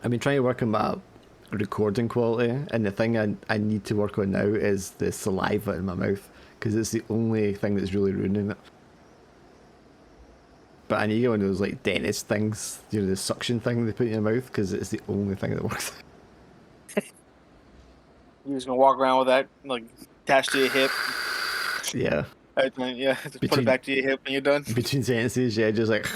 I've been trying to work on my recording quality, and the thing I need to work on now is the saliva in my mouth, because it's the only thing that's really ruining it. But I need to get one of those like dentist things, you know, the suction thing they put in your mouth, because it's the only thing that works. You're just gonna walk around with that like attached to your hip. Yeah. Yeah, just put it back to your hip when you're done. Between sentences, yeah, just like.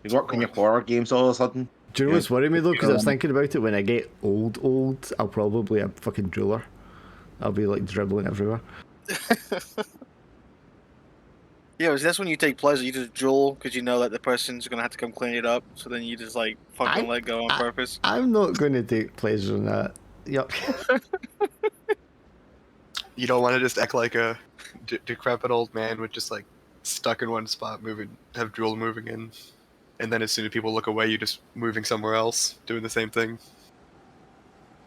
You work on your horror games all of a sudden. Do you know what's worrying me though? Because I was thinking about it, when I get old, I'll probably a fucking drooler. I'll be like dribbling everywhere. Yeah, that's when you take pleasure. You just drool because you know that the person's gonna have to come clean it up. So then you just like fucking let go on purpose. I'm not going to take pleasure in that. Yuck. You don't want to just act like a decrepit old man with just like stuck in one spot, have drool moving in, and then as soon as people look away, you just moving somewhere else, doing the same thing.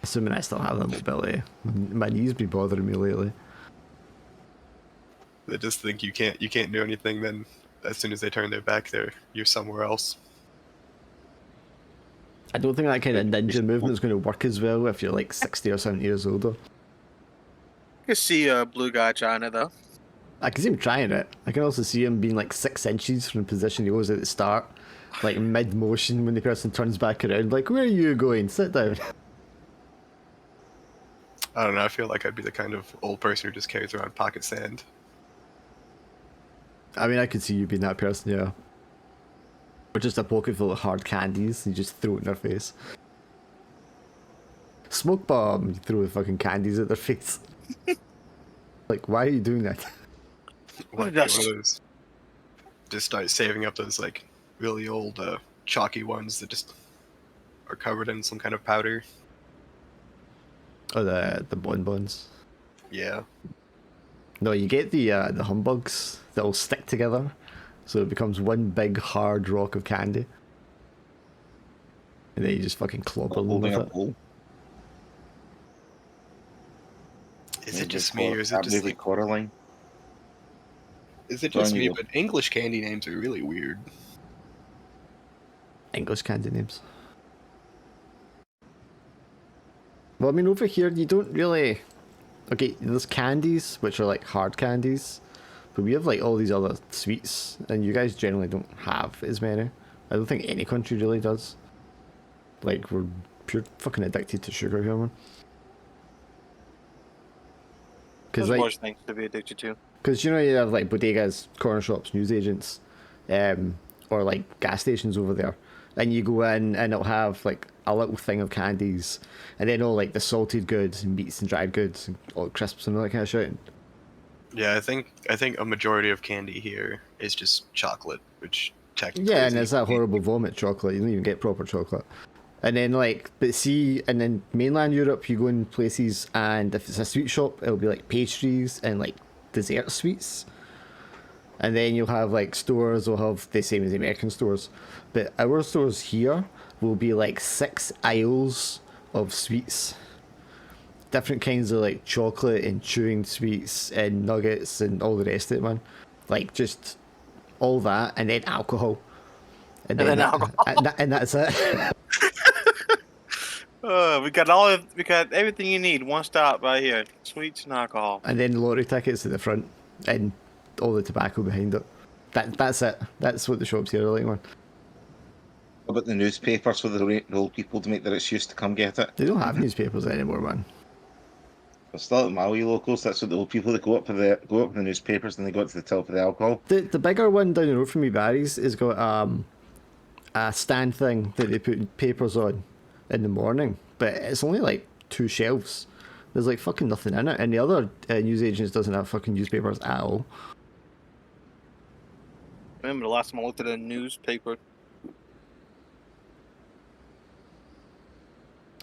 Assuming I still have that mobility. My knees be bothering me lately. They just think you can't do anything. Then as soon as they turn their back, you're somewhere else. I don't think that kind of ninja movement is going to work as well if you're like 60 or 70 years older. I can see a blue guy China though. I can see him trying it. I can also see him being like 6 inches from the position he was at the start, like mid motion when the person turns back around. Like, where are you going? Sit down. I don't know. I feel like I'd be the kind of old person who just carries around pocket sand. I mean, I could see you being that person, yeah. Or just a pocket full of hard candies, and you just throw it in their face. Smoke bomb, you throw the fucking candies at their face. Like, why are you doing that? Just start saving up those like really old chalky ones that just are covered in some kind of powder. Oh, the bonbons. Yeah. No, you get the humbugs that will stick together, so it becomes one big hard rock of candy, and then you just fucking clobber them with it. Is it just me, or is it just like Coraline? Is it just me? But English candy names are really weird. English candy names. Well, I mean, over here you don't really. Okay, there's candies, which are like hard candies, but we have like all these other sweets, and you guys generally don't have as many. I don't think any country really does. Like, we're pure fucking addicted to sugar here, man. There's worse things to be addicted to. Because, you know, you have like bodegas, corner shops, newsagents, or like gas stations over there, and you go in and it'll have like a little thing of candies, and then all like the salted goods and meats and dried goods and all the crisps and all that kind of shit. Yeah, I think a majority of candy here is just chocolate, which technically and it's that horrible vomit chocolate. You don't even get proper chocolate. And then like, but see, and then mainland Europe, you go in places, and if it's a sweet shop, it'll be like pastries and like dessert sweets. And then you'll have like stores will have the same as the American stores, but our stores here will be like 6 aisles of sweets, different kinds of like chocolate and chewing sweets and nuggets and all the rest of it, man. Like just all that, and then alcohol, and then alcohol, and that's it. We got everything you need. One stop right here. Sweets and alcohol. And then lottery tickets at the front, and all the tobacco behind it. That's it. That's what the shops here are like, man. What about the newspapers for the old people to make their excuse to come get it? They don't have newspapers anymore, man. But still at Maui locals, that's what the old people that go up with the newspapers and they go up to the till for the alcohol. The bigger one down the road from me, Barry's, has got a stand thing that they put papers on in the morning, but it's only like 2 shelves. There's like fucking nothing in it, and the other newsagents doesn't have fucking newspapers at all. I remember the last time I looked at a newspaper.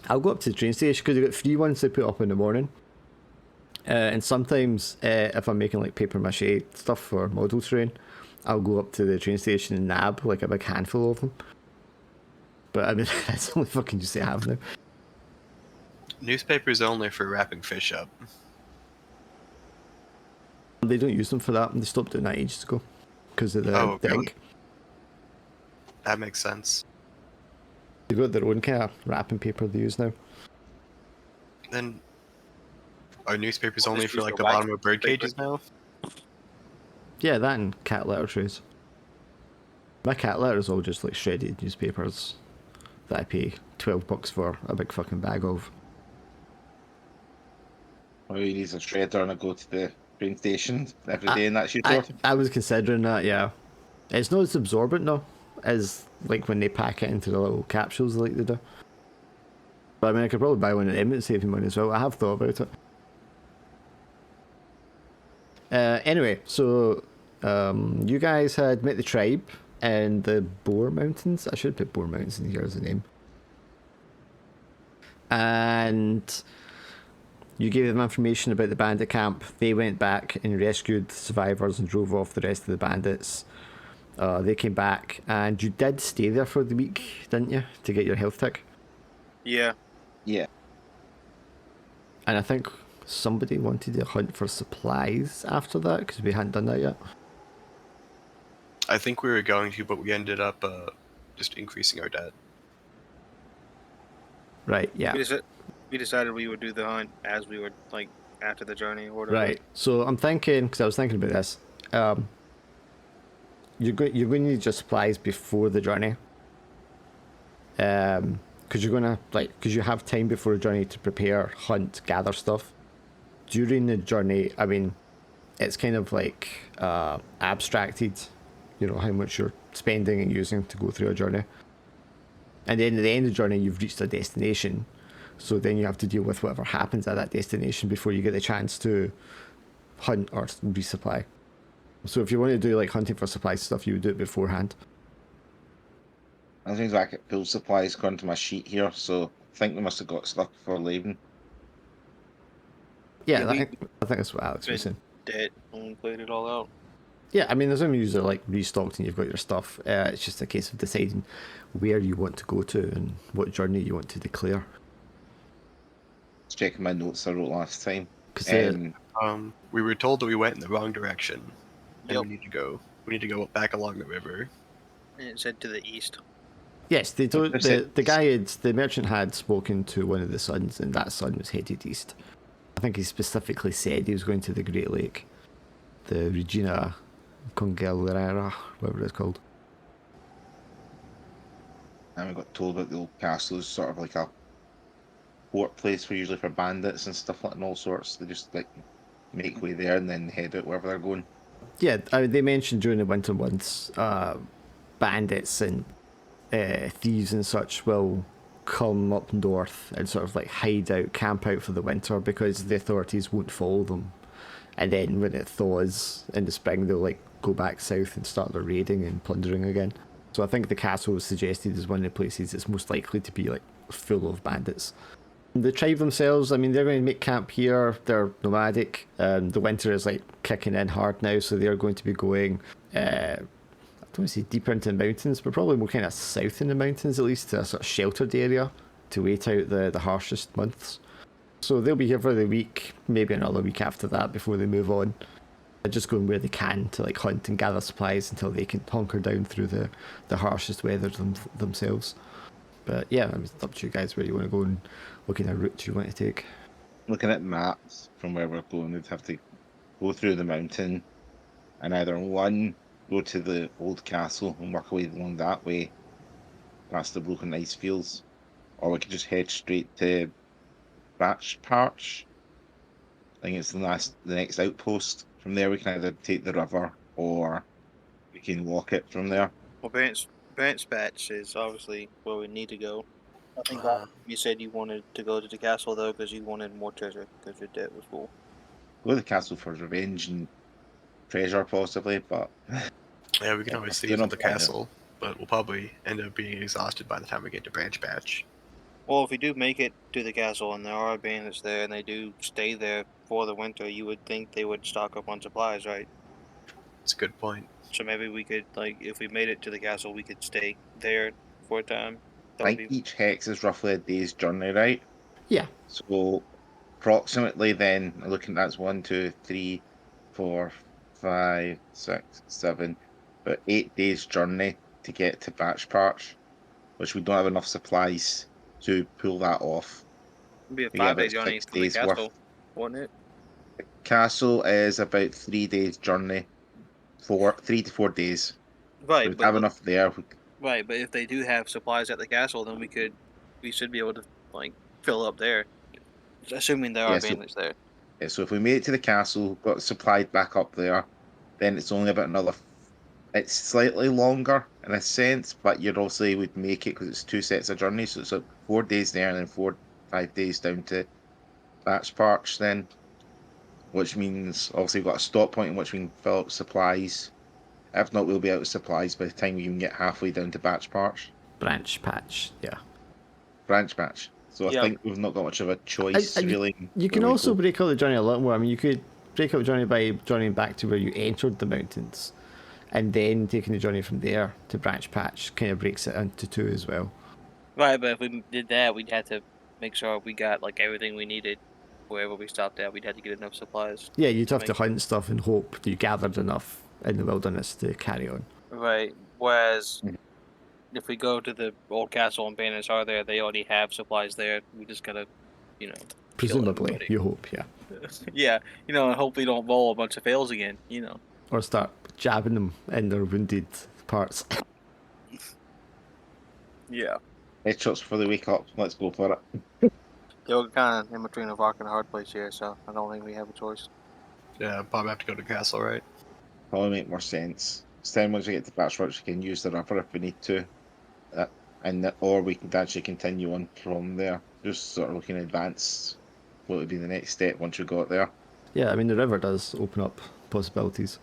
I'll go up to the train station because they've got free ones they put up in the morning. And sometimes if I'm making like paper mache stuff for model train, I'll go up to the train station and nab like a big handful of them. But I mean, that's the only fucking use they have now. Newspapers are only for wrapping fish up. They don't use them for that, and they stopped doing that ages ago because of the ink. That makes sense. They've got their own kind of wrapping paper they use now. Then are newspapers only Just for use like the the bottom wax of bird paper. cages now? Yeah, that and cat litter trays. My cat litter is all just like shredded newspapers that I pay $12 for a big fucking bag of. Or you use a shredder and I go to the train station every day and that's your sort. I was considering that, yeah. It's not as absorbent though, as like when they pack it into the little capsules like they do. But I mean, I could probably buy one of them and save me money as well. I have thought about it. Anyway, so you guys had met the tribe in the Boar Mountains. I should put Boar Mountains in here as a name. And you gave them information about the bandit camp. They went back and rescued the survivors and drove off the rest of the bandits. They came back, and you did stay there for the week, didn't you, to get your health tick? Yeah. Yeah. And I think somebody wanted to hunt for supplies after that, because we hadn't done that yet. I think we were going to, but we ended up just increasing our debt. Right, yeah. We decided we would do the hunt as we were like after the journey or whatever. Right, so I'm thinking, because I was thinking about this, you're going to need your supplies before the journey. Because you're going to, because you have time before the journey to prepare, hunt, gather stuff. During the journey, I mean, it's kind of like abstracted, you know, how much you're spending and using to go through a journey. And then at the end of the journey, you've reached a destination. So then you have to deal with whatever happens at that destination before you get the chance to hunt or resupply. So if you want to do like hunting for supplies stuff, you would do it beforehand. I think back at full supplies according to my sheet here, so I think we must have got stuff for leaving. Yeah, Yeah, I think that's what Alex was saying. Dead when we played it all out. Yeah, I mean, as long as you're like restocked and you've got your stuff, it's just a case of deciding where you want to go to and what journey you want to declare. Just checking my notes I wrote last time. Because We were told that we went in the wrong direction, and Yep. we need to go back along the river. And it said to the east. yes, they told That's it. the merchant had spoken to one of the sons, and that son was headed east. I think he specifically said he was going to the Great Lake, the Regina Congelera, whatever it's called. And we got told that the old castle is sort of like a port place for usually for bandits and stuff like and all sorts. They just like make way there and then head out wherever they're going. Yeah, they mentioned during the winter months, bandits and thieves and such will come up north and sort of like hide out, camp out for the winter because the authorities won't follow them. And then when it thaws in the spring, they'll like go back south and start their raiding and plundering again. So I think the castle was suggested as one of the places that's most likely to be like full of bandits. The tribe themselves, I mean, they're going to make camp here. They're nomadic. The winter is like kicking in hard now, so they're going to be going, I don't want to say deeper into the mountains, but probably more kind of south in the mountains, at least to a sort of sheltered area to wait out the harshest months. So they'll be here for the week, maybe another week after that before they move on. They're just going where they can to like hunt and gather supplies until they can hunker down through the harshest weather themselves. But yeah, I mean, it's up to you guys where you want to go and what kind of route you want to take. Looking at maps from where we're going, we'd have to go through the mountain and either one, go to the old castle and work away along that way past the broken ice fields, or we could just head straight to Batch Parch. I think it's the next outpost. From there we can either take the river or we can walk it from there. Well, Bant's Patch is obviously where we need to go. I think you said you wanted to go to the castle though because you wanted more treasure because your debt was full. Go to the castle for revenge and treasure possibly, but Yeah, we can always you're leave not at the playing it. castle, but we'll probably end up being exhausted by the time we get to Branch Patch. Well, if we do make it to the castle and there are bandits there and they do stay there for the winter, you would think they would stock up on supplies, right? It's a good point. So maybe we could, like, if we made it to the castle, we could stay there for a time. I That would think be each hex is roughly a day's journey, right? Yeah. So approximately then looking that's 1, 2, 3, 4, 5, 6, 7, but 8 days journey to get to Batch Parch, which we don't have enough supplies to pull that off. It'd be a We get 5-day about journey 6 from the days worth. castle, wouldn't it? Castle is about 3 days journey, 3 to 4 days. Right, We'd but have enough there. right, but if they do have supplies at the castle, then we should be able to like fill up there, assuming there are Yeah, so, bandits there. yeah, so if we made it to the castle, got supplied back up there, then it's only about another. It's slightly longer in a sense, but you'd also would make it because it's 2 sets of journeys. So it's like 4 days there and then 5 days down to Batch Parch then, which means obviously we've got a stop point in which we can fill up supplies. If not, we'll be out of supplies by the time we can get halfway down to Batch Parch. Branch patch, yeah. Branch Patch. So I Yeah. think we've not got much of a choice, really. You can where we also go. break up the journey a lot more. I mean, you could break up the journey by journeying back to where you entered the mountains, and then taking the journey from there to Branch Patch kind of breaks it into 2 as well. Right, but if we did that, we'd have to make sure we got like everything we needed wherever we stopped at. We'd have to get enough supplies. Yeah, you'd have to Make sure. hunt stuff and hope that you gathered enough in the wilderness to carry on. Right. Whereas Mhm. if we go to the old castle and bandits are there, they already have supplies there. We just gotta, kill Presumably, everybody. you hope, yeah. Yeah, and hope we don't roll a bunch of fails again. Or start jabbing them in their wounded parts. Yeah. Headshots for the wake up. Let's go for it. Yeah, we're kind of in between a rock and a hard place here, so I don't think we have a choice. Yeah, probably have to go to castle, right? Probably make more sense. Then once we get to Batch Parch, we can use the river if we need to. Or we can actually continue on from there. Just sort of looking in advance what would be the next step once we got there. Yeah, I mean, the river does open up possibilities.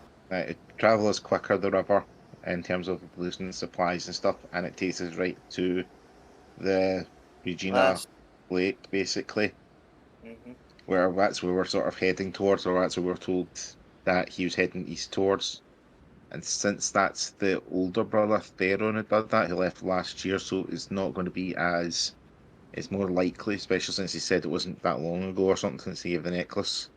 Travel is quicker, the river, in terms of losing supplies and stuff, and it takes us right to the Regina Last. Lake, basically, Hmm. where that's where we're sort of heading towards, or that's where we're told that he was heading east towards. And since that's the older brother, Theron, had done that, he left last year, so it's not going to be as. It's more likely, especially since he said it wasn't that long ago or something since he gave the necklace.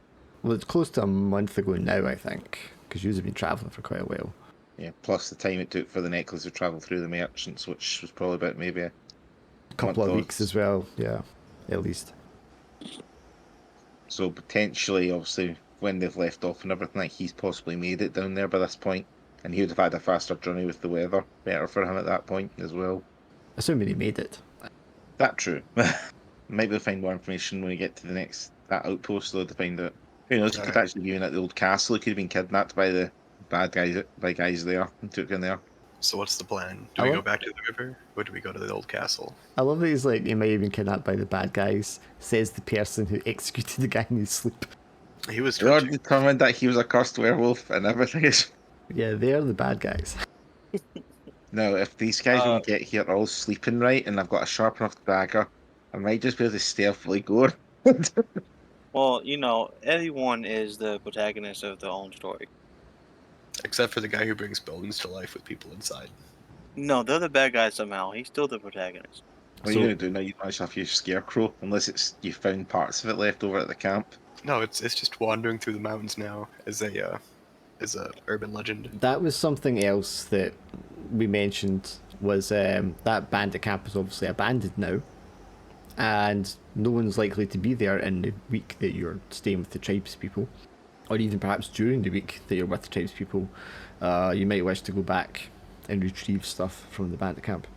Well, it's close to a month ago now, I think, because you've been travelling for quite a while. Yeah, plus the time it took for the necklace to travel through the merchants, which was probably about maybe A couple of month or weeks as well, yeah, at least. So potentially, obviously, when they've left off and everything, like he's possibly made it down there by this point, and he would have had a faster journey with the weather, better for him at that point as well. Assuming he made it. That true. Maybe we'll find more information when we get to that outpost, though, to find out. Who knows? He could Alright. actually be in at the old castle. He could have been kidnapped by the bad guys, there, and took in there. So what's the plan? I Do we go love- back to the river, or do we go to the old castle? I love that he's like, he might have been kidnapped by the bad guys, says the person who executed the guy in his sleep. He was They are twitching. determined that he was a cursed werewolf, and everything is. Yeah, they're the bad guys. Now, if these guys when we get here are all sleeping right, and I've got a sharp enough dagger, I might just be able to stealthily go. Well, everyone is the protagonist of their own story. Except for the guy who brings buildings to life with people inside. No, they're the bad guys somehow. He's still the protagonist. What are you going to do now? You don't actually have your scarecrow, unless it's you found parts of it left over at the camp. No, it's just wandering through the mountains now as a urban legend. That was something else that we mentioned, was that bandit camp is obviously abandoned now, and no one's likely to be there in the week that you're staying with the tribespeople, or even perhaps during the week that you're with the tribespeople. You might wish to go back and retrieve stuff from the bandit camp.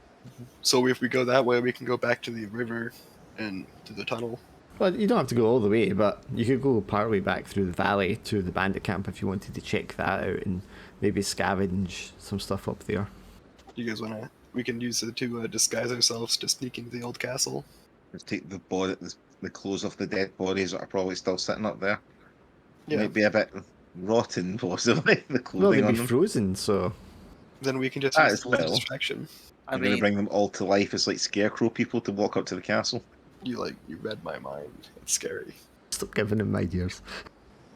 So if we go that way, we can go back to the river and to the tunnel. Well, you don't have to go all the way, but you could go part way back through the valley to the bandit camp if you wanted to check that out and maybe scavenge some stuff up there. You guys wanna? We can use it to disguise ourselves to sneak into the old castle. Just take the clothes off the dead bodies that are probably still sitting up there. Yeah. Might be a bit rotten, possibly, the Well, clothing they'd on be them. frozen, so Then we can just That use is the well. distraction. I I'm going to mean, bring them all to life as like scarecrow people to walk up to the castle. You read my mind. It's scary. stop giving him ideas.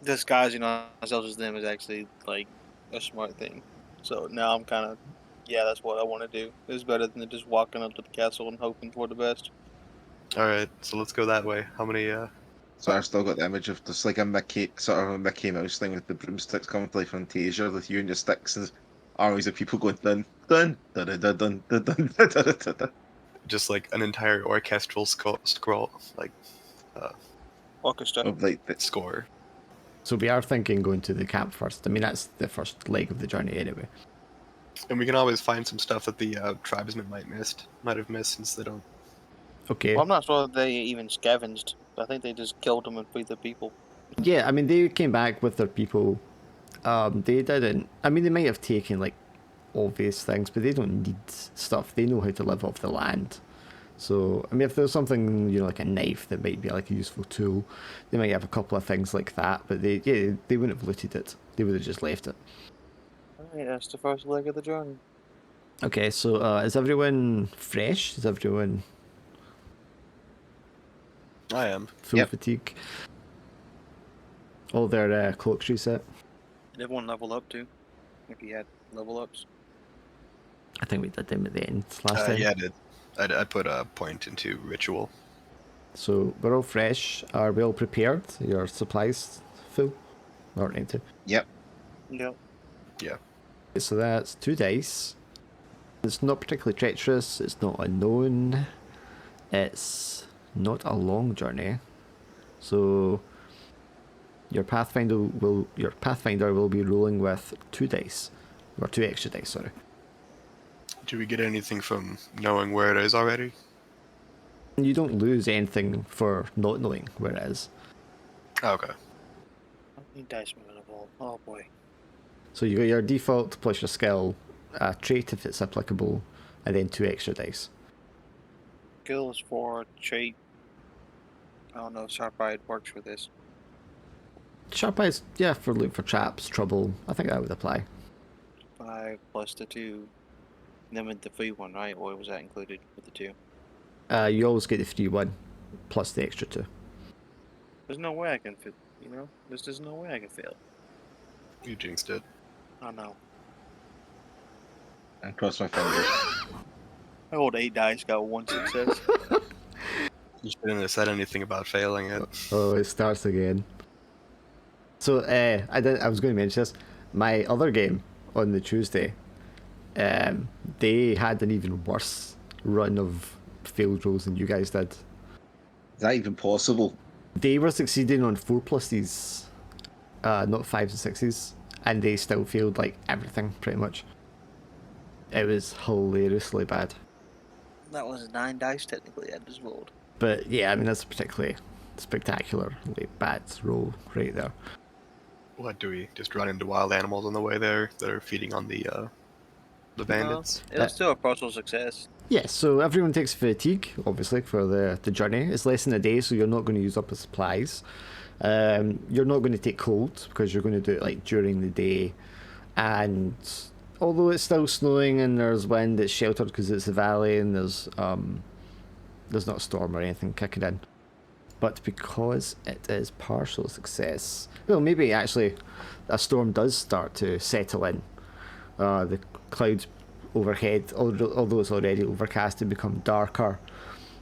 disguising ourselves as them is actually like a smart thing. So now I'm kind of, yeah, that's what I want to do. It's better than just walking up to the castle and hoping for the best. All right, so let's go that way. How many? So I've still got the image of just like a Mickey, sort of a Mickey Mouse thing with the broomsticks coming to life on Taser with you and your sticks and armies of people going dun dun dun dun dun dun dun dun dun dun dun. just like an entire orchestral scroll, like Orchestra. Of like the, score. So we are thinking going to the camp first. I mean, that's the first leg of the journey anyway. And we can always find some stuff that the tribesmen might have missed since they don't. Okay. Well, I'm not sure if they even scavenged. I think they just killed them and freed the people. Yeah, I mean, they came back with their people. They didn't. I mean, they might have taken like obvious things, but they don't need stuff. They know how to live off the land. So, I mean, if there's something, you know, like a knife that might be like a useful tool, they might have a couple of things like that, but they wouldn't have looted it. They would have just left it. Alright, that's the first leg of the journey. Okay, so is everyone fresh? Is everyone I am. full Yep. fatigue? All their cloaks reset? Did everyone level up too? If you had level ups. I think we did them at the end last time. Yeah, I did. I put a point into ritual. So we're all fresh. Are we all prepared? Your supplies full? Or empty? yep. Yep. Yeah. So that's 2 dice. It's not particularly treacherous. It's not unknown. It's not a long journey. So your Pathfinder will be rolling with 2 dice, or 2 extra dice. Sorry. Do we get anything from knowing where it is already? You don't lose anything for not knowing where it is. Oh, okay. How many dice am I gonna roll? Oh boy. So you got your default plus your skill, a trait if it's applicable, and then 2 extra dice. Skill is 4, trait. I don't know if Sharp Eye works for this. Sharp eyes, yeah, for look for traps, trouble. I think that would apply. 5 plus the 2. Then with the free one, right? Or was that included with the 2? You always get the free one, plus the extra 2. There's no way I can fit, you know? There's just no way I can fail. You jinxed it. I know. And cross my fingers. I rolled 8 dice, got 1 success. You shouldn't have said anything about failing it. Oh, it starts again. So I was going to mention this. My other game on the Tuesday, they had an even worse run of failed rolls than you guys did. Is that even possible? They were succeeding on 4 pluses, not 5s and 6s, and they still failed like everything pretty much. It was hilariously bad. That was 9 dice technically I just rolled. But yeah, I mean that's a particularly spectacularly bad roll right there. What, do we just run into wild animals on the way there that are feeding on the bandits? No, it was still a partial success. Yes, so everyone takes fatigue, obviously, for the journey. It's less than a day, so you're not going to use up the supplies. You're not going to take cold, because you're going to do it like during the day. And although it's still snowing and there's wind, it's sheltered because it's a valley and there's not a storm or anything kicking in. But because it is partial success, well, maybe actually a storm does start to settle in. The clouds overhead, although it's already overcast, it become darker.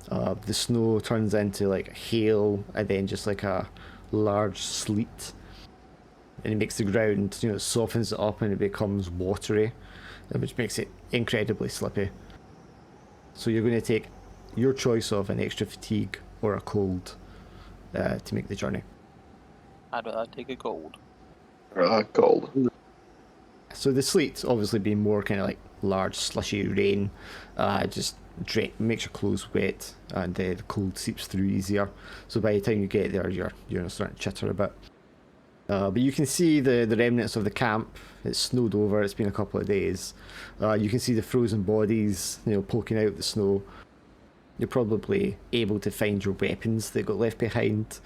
The snow turns into like hail and then just like a large sleet, and it makes the ground, you know, softens it up and it becomes watery, which makes it incredibly slippy. So you're going to take your choice of an extra fatigue or a cold to make the journey. I'd take a cold. Gold. So the sleet obviously being more kind of like large slushy rain, just makes your clothes wet, and the cold seeps through easier. So by the time you get there, you're starting to chitter a bit. But you can see the remnants of the camp. It's snowed over. It's been a couple of days. You can see the frozen bodies, you know, poking out the snow. You're probably able to find your weapons that got left behind.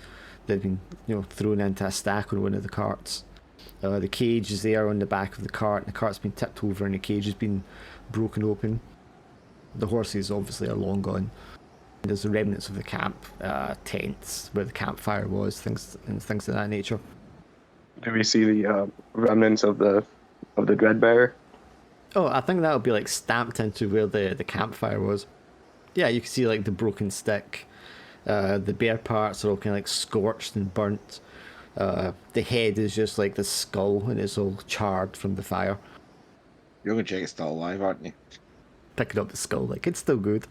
They've been, you know, thrown into a stack on one of the carts. The cage is there on the back of the cart. The cart's been tipped over and the cage has been broken open. The horses obviously are long gone. There's the remnants of the camp, tents where the campfire was, things of that nature. Do we see the remnants of the Dreadbearer? Oh, I think that'll be like stamped into where the campfire was. Yeah, you can see like the broken stick. The bear parts are all kind of like scorched and burnt. The head is just like the skull and it's all charred from the fire. You're going to check it's still alive, aren't you? Picking up the skull, like it's still good.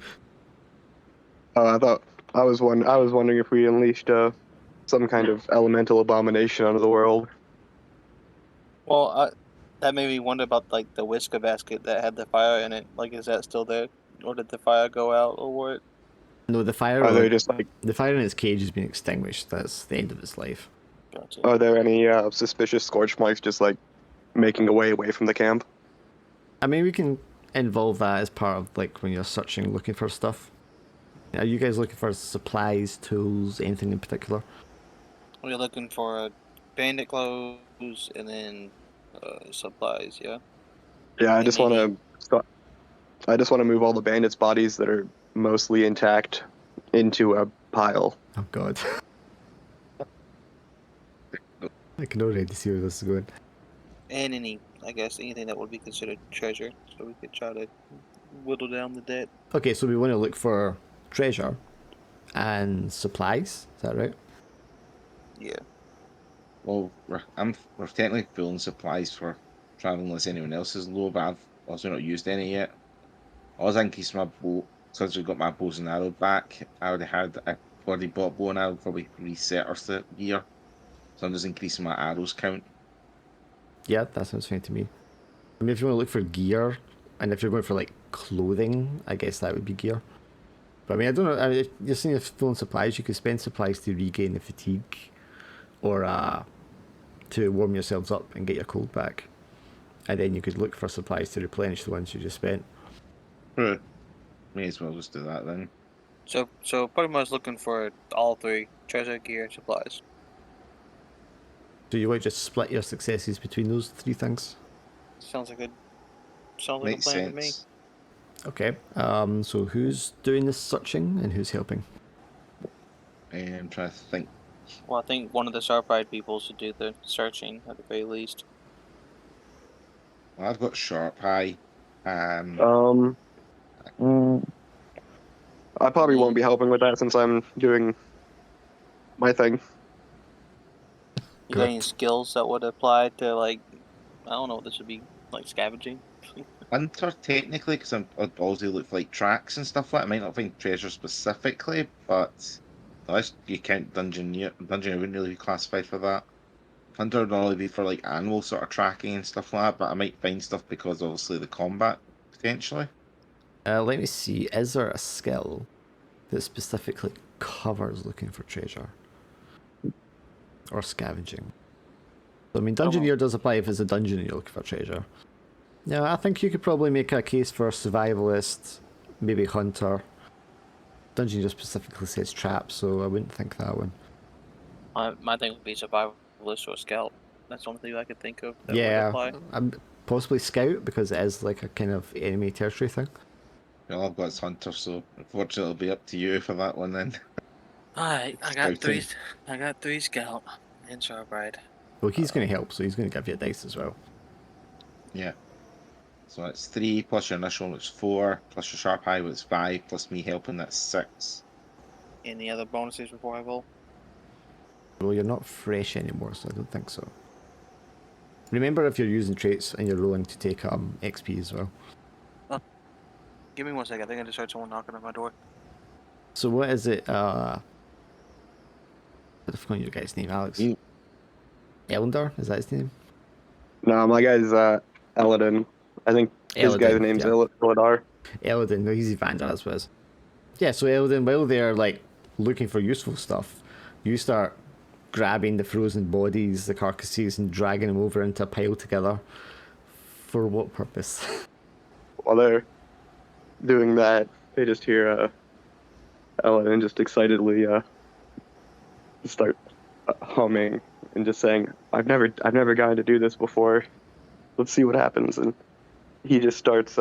I was wondering if we unleashed some kind of elemental abomination onto the world. Well, that made me wonder about like the whisker basket that had the fire in it. Like, is that still there, or did the fire go out, or what? No, the fire. Are there just like The fire in its cage has been extinguished. That's the end of its life. Gotcha. are there any suspicious scorch marks just like making away from the camp? I mean, we can involve that as part of like when you're searching, looking for stuff. Are you guys looking for supplies, tools, anything in particular? We're looking for bandit clothes and then supplies. Yeah. Yeah, I And just maybe- want to move all the bandits' bodies that are mostly intact into a pile. Oh God. I can already see where this is going. And anything that would be considered treasure, so we could try to whittle down the debt. Okay, so we want to look for treasure and supplies. Is that right? Yeah. Well, we're technically full in supplies for traveling unless anyone else is low, but I've also not used any yet. I was increasing my bow, since we got my bows and arrow back, I would have had, I already bought bow and arrow, probably reset our gear. So I'm just increasing my arrows count. Yeah, that sounds fine to me. I mean, if you want to look for gear, and if you're going for like clothing, I guess that would be gear. But I mean, I don't know. I mean, if you're saying if full on supplies, you could spend supplies to regain the fatigue, or to warm yourselves up and get your cold back, and then you could look for supplies to replenish the ones you just spent. May as well just do that then. So pretty much looking for all three: treasure, gear, and supplies. So you want to just split your successes between those three things? Sounds like a Makes plan to me. sense. Okay. So who's doing the searching and who's helping? I'm trying to think. Well, I think one of the sharp-eyed people should do the searching at the very least. Well, I've got sharp eye. I probably won't be helping with that since I'm doing my thing. You got any skills that would apply to like, I don't know what this would be, like scavenging? Hunter technically, because I'd always look for like tracks and stuff like that. I might not find treasure specifically, but unless you count dungeoneer wouldn't really be classified for that. Hunter would normally be for like animal sort of tracking and stuff like that, but I might find stuff because obviously the combat potentially. Let me see. Is there a skill that specifically covers looking for treasure or scavenging? I mean, Dungeoneer does apply if it's a dungeon and you're looking for treasure. Yeah, I think you could probably make a case for survivalist, maybe hunter. Dungeoneer specifically says trap, so I wouldn't think that one. My thing would be survivalist or scout. That's the only thing I could think of that would Yeah, apply. possibly scout because it is like a kind of enemy territory thing. Well, I've got hunter, so unfortunately it'll be up to you for that one then. Alright, I Scouting. got three scout and sharp-eyed. Well, he's going to help, so he's going to give you a dice as well. Yeah. So it's 3 plus your initial, which is 4, plus your sharp eye, which is 5, plus me helping, that's 6. Any other bonuses before I roll? Well, you're not fresh anymore, so I don't think so. Remember, if you're using traits and you're rolling to take XP as well. Give me 1 second. I think I just heard someone knocking on my door. So what is it? I've forgotten your guy's name, Alex. You- Elendar, is that his name? No, my guy's Eladin. I think his Eladin, guy's name's yeah. Eladar. Eladin, no, he's Evander, that's what it is. Yeah, so Eladin, while they're like looking for useful stuff, you start grabbing the frozen bodies, the carcasses, and dragging them over into a pile together. For what purpose? While they're doing that, they just hear Eladin just excitedly start humming and just saying, "I've never gotten to do this before. Let's see what happens." And he just starts.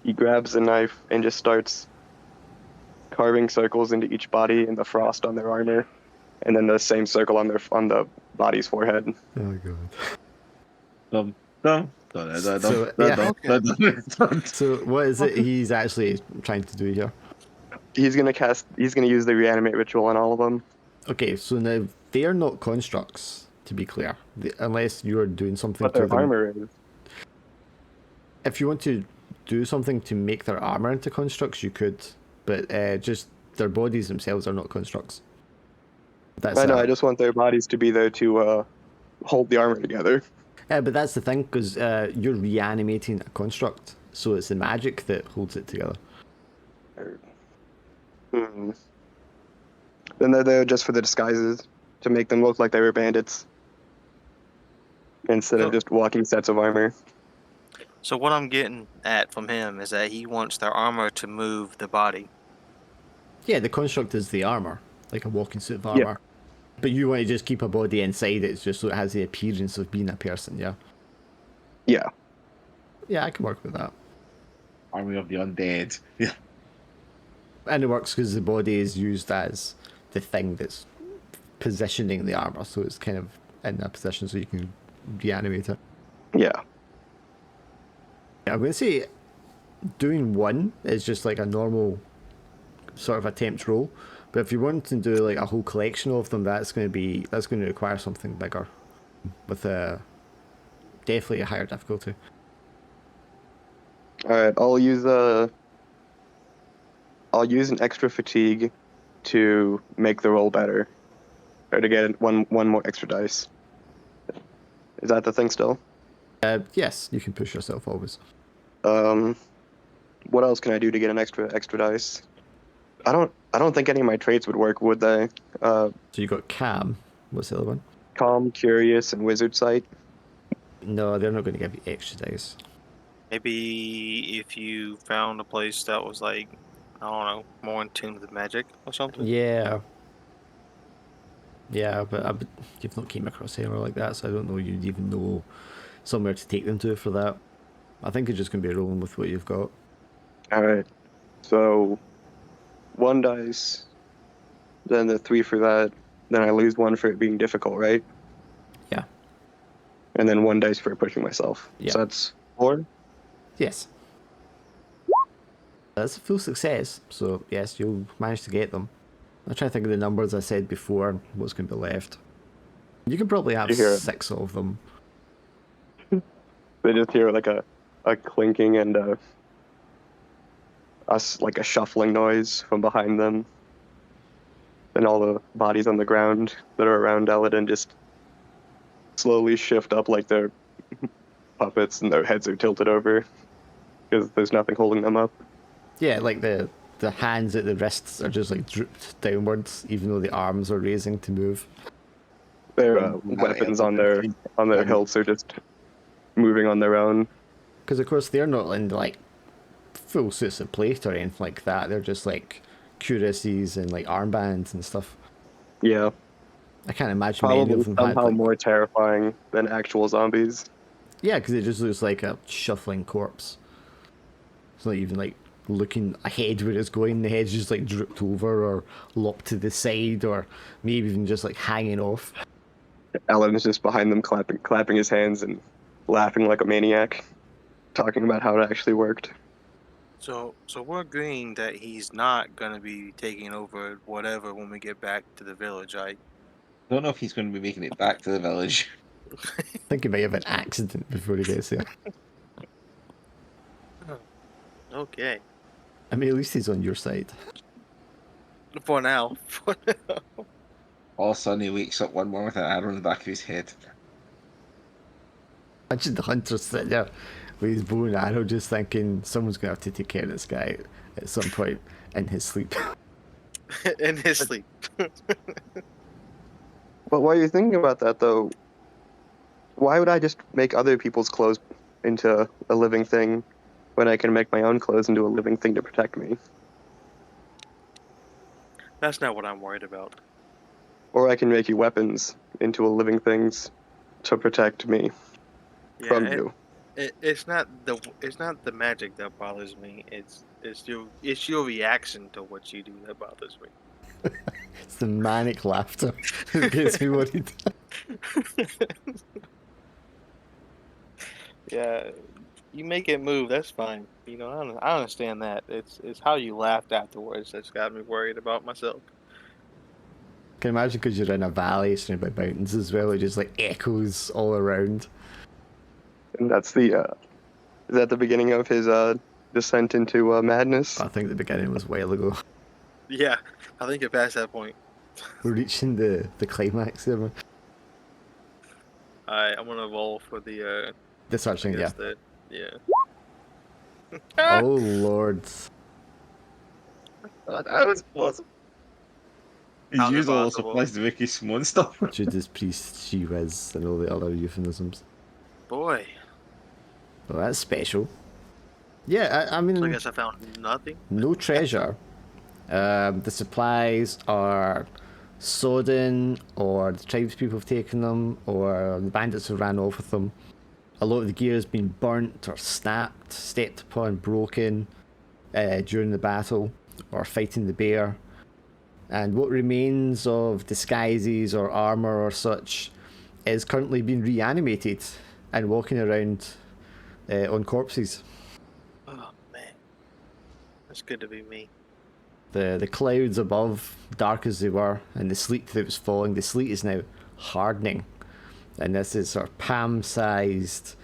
He grabs a knife and just starts carving circles into each body in the frost on their armor, and then the same circle on the body's forehead. Oh god. So what is it he's actually trying to do here? He's gonna use the reanimate ritual on all of them. Okay, so now they're not constructs, to be clear, unless you're doing something But to their them. armor is. If you want to do something to make their armor into constructs, you could, but just their bodies themselves are not constructs. That's I know. I just want their bodies to be there to hold the armor together. Yeah, but that's the thing, because you're reanimating a construct, so it's the magic that holds it together. Hmm. Then they're there just for the disguises, to make them look like they were bandits, instead of just walking sets of armor. So what I'm getting at from him is that he wants their armor to move the body. Yeah, the construct is the armor, like a walking suit of Yeah. armor. But you want to just keep a body inside it, just so it has the appearance of being a person, yeah? Yeah. Yeah, I can work with that. Army of the Undead. Yeah. And it works because the body is used as the thing that's positioning the armor, so it's kind of in that position so you can reanimate it. Yeah. I'm going to say doing one is just like a normal sort of attempt roll, but if you want to do like a whole collection of them, that's going to require something bigger with definitely a higher difficulty. All right. I'll use an extra fatigue to make the roll better, or to get one more extra dice. Is that the thing still? Yes, you can push yourself always. What else can I do to get an extra dice? I don't think any of my traits would work, would they? So you got Cam. What's the other one? Calm, Curious, and Wizard Sight. No, they're not going to give you extra dice. Maybe if you found a place that was like, I don't know, more in tune with magic or something. Yeah. Yeah, but you've not came across anywhere like that, so I don't know you'd even know somewhere to take them to for that. I think you're just going to be rolling with what you've got. All right. So, 1 dice, then the 3 for that, then I lose 1 for it being difficult, right? Yeah. And then 1 dice for pushing myself. Yeah. So that's 4. Yes. That's a full success, so yes, you'll manage to get them. I'm trying to think of the numbers I said before, what's going to be left. You can probably have You hear it. 6 of them. They just hear like a clinking and like a shuffling noise from behind them. And all the bodies on the ground that are around Eladin just slowly shift up like they're puppets and their heads are tilted over because there's nothing holding them up. Yeah, like the hands at the wrists are just like drooped downwards, even though the arms are raising to move. Their weapons on their hilts are just moving on their own. Because of course they're not in like full suits of plate or anything like that. They're just like cuirasses and like armbands and stuff. Yeah, I can't imagine many probably of them had somehow like... more terrifying than actual zombies. Yeah, because it just looks like a shuffling corpse. It's not even like looking ahead where it's going. The head's just like drooped over or lopped to the side or maybe even just like hanging off. Eladin's just behind them clapping his hands and laughing like a maniac, talking about how it actually worked. So we're agreeing that he's not gonna be taking over whatever when we get back to the village, right? Don't know if he's going to be making it back to the village. I think he might have an accident before he gets there. Okay. I mean, at least he's on your side. For now. All of a sudden, he wakes up one morning with an arrow in the back of his head. Imagine the hunter sitting there with his bow and arrow just thinking someone's going to have to take care of this guy at some point in his sleep. In his sleep. But while you're thinking about that, though, why would I just make other people's clothes into a living thing when I can make my own clothes into a living thing to protect me? That's not what I'm worried about. Or I can make you weapons into a living things to protect me from you. It's not the magic that bothers me. It's your reaction to what you do that bothers me. It's the manic laughter that gets me worried. Yeah, you make it move. That's fine. You know, I understand that. It's how you laughed afterwards that's got me worried about myself. I can imagine because you're in a valley surrounded by mountains as well, it just like echoes all around. And that's the is that the beginning of his descent into madness. I think the beginning was a while ago. Yeah, I think it passed that point. We're reaching the climax there, man. Alright, I'm gonna roll for the The I searching, yeah. guess the yeah. Oh lord. That was awesome. He's How's it used all the possible? supplies to make his small stuff. Judas Priest, she whiz, and all the other euphemisms. Boy, Well, that's special. Yeah, I mean, so I guess I found nothing. no treasure. The supplies are sodden, or the tribespeople have taken them, or the bandits have ran off with them. A lot of the gear has been burnt or snapped, stepped upon, broken during the battle or fighting the bear. And what remains of disguises or armour or such is currently being reanimated and walking around on corpses. Oh man, that's good to be me. The clouds above, dark as they were, and the sleet that was falling, the sleet is now hardening. And this is sort of palm-sized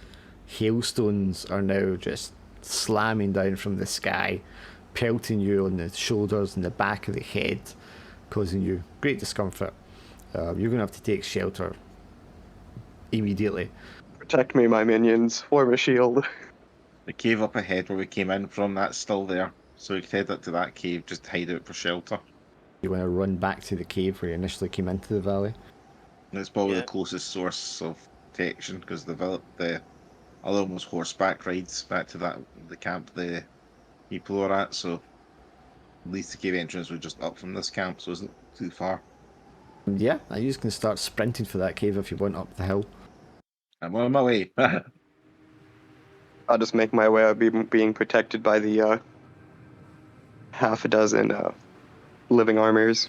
hailstones are now just slamming down from the sky, pelting you on the shoulders and the back of the head, causing you great discomfort. You're going to have to take shelter immediately. Protect me, my minions. Form a shield. The cave up ahead where we came in from, that's still there. So we could head up to that cave, just hide out for shelter. You want to run back to the cave where you initially came into the valley. And it's probably Yeah. the closest source of protection because the other one was horseback rides back to the camp the people were at. So at least the cave entrance was just up from this camp, so it isn't too far. Yeah, and you can start sprinting for that cave if you want up the hill. I'm on my way. I'll just make my way up, being protected by the half a dozen living armors.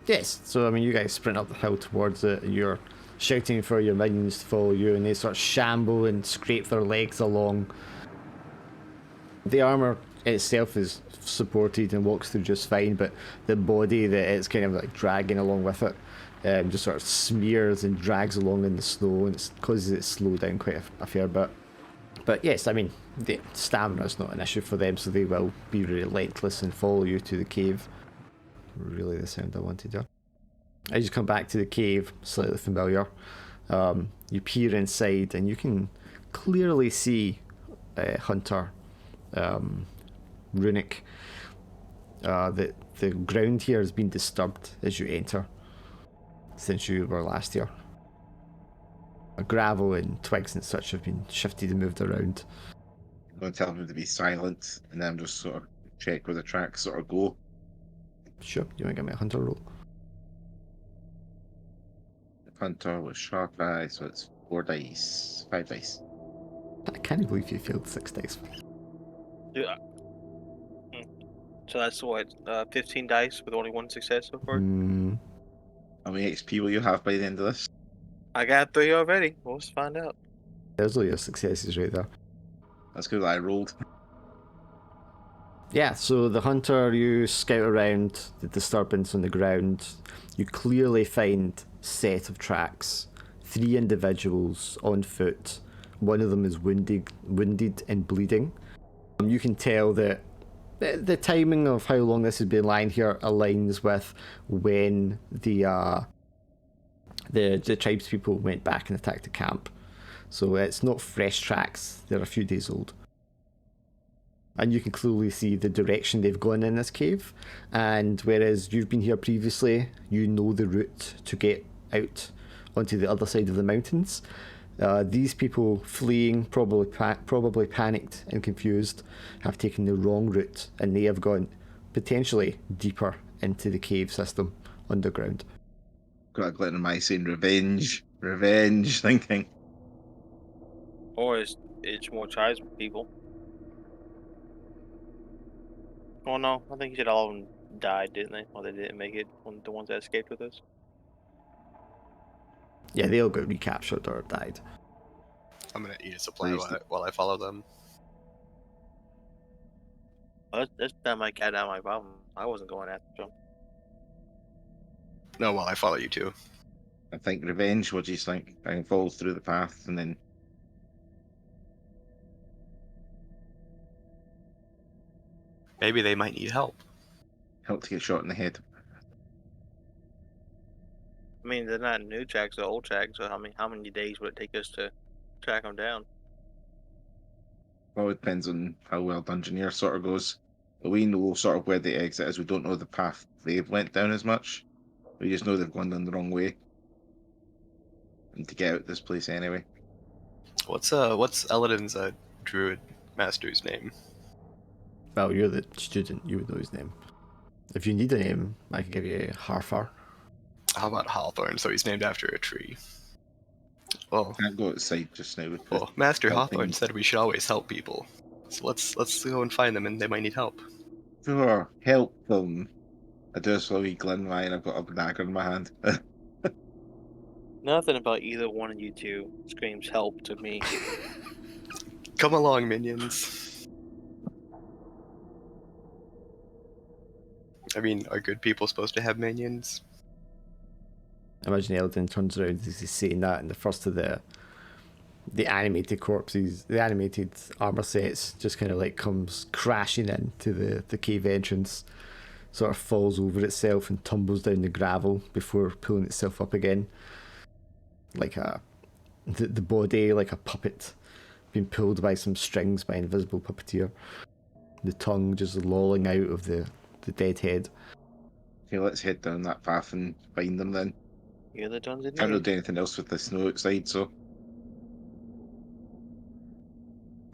Yes, so I mean, you guys sprint up the hill towards it, and you're shouting for your minions to follow you, and they sort of shamble and scrape their legs along. The armour itself is supported and walks through just fine, but the body that it's kind of like dragging along with it just sort of smears and drags along in the snow, and it causes it to slow down quite a fair bit. But yes, I mean, the stamina is not an issue for them, so they will be relentless and follow you to the cave. Really the sound I wanted there. As you come back to the cave, slightly familiar, you peer inside and you can clearly see Hunter Runic. The ground here has been disturbed as you enter since you were last here. Gravel and twigs and such have been shifted and moved around. I'm going to tell them to be silent, and then just sort of check where the tracks sort of go. Sure, you want to give me a hunter roll? Hunter with sharp eye, so it's 5 dice. I can't believe you failed 6 dice. Yeah. So that's what 15 dice with only one success so far. How many XP will you have by the end of this? I got 3 already. We'll just find out. There's all your successes right there. That's good. I rolled. Yeah, so the hunter, you scout around the disturbance on the ground. You clearly find set of tracks. 3 individuals on foot. One of them is wounded and bleeding. You can tell that the timing of how long this has been lying here aligns with when the tribespeople went back and attacked the camp. So it's not fresh tracks, they're a few days old. And you can clearly see the direction they've gone in this cave. And whereas you've been here previously, you know the route to get out onto the other side of the mountains. These people fleeing, probably panicked and confused, have taken the wrong route, and they have gone potentially deeper into the cave system underground. Got a glitter in my saying revenge, thinking. Or it's more tribes people. Oh no, I think you said all of them died, didn't they? Or they didn't make it. The ones that escaped with us. Yeah, they all got recaptured or died. I'm gonna eat a supply Please. while I follow them. Well, that's not my cat, not my problem. I wasn't going after them. No, while I follow you too. I think revenge. What do you think? I can follow through the path and then. Maybe they might need help. Help to get shot in the head. I mean, they're not new tracks, they're old tracks. So how many days would it take us to track them down? Well, it depends on how well Dungeoneer sort of goes. But we know sort of where the exit is. We don't know the path they've went down as much. We just know they've gone down the wrong way. And to get out of this place anyway. What's Eladin's druid master's name? Well, you're the student, you would know his name. If you need a name, I can give you Harfar. How about Hawthorne? So he's named after a tree. Well, Can't go outside just now with the well, Master helping. Hawthorne said we should always help people. So let's go and find them, and they might need help. Sure, help them. I do a slow wee glen and I've got a dagger in my hand. Nothing about either one of you two screams help to me. Come along, minions. I mean, are good people supposed to have minions? Imagine Eldon turns around as he's saying that, and the first of the animated corpses, the animated armor sets, just kind of like comes crashing into the cave entrance, sort of falls over itself and tumbles down the gravel before pulling itself up again, like the body like a puppet being pulled by some strings by an invisible puppeteer, the tongue just lolling out of the dead head. Okay, let's head down that path and find them then. You're the dungeon. Can't really do anything else with the snow outside, so.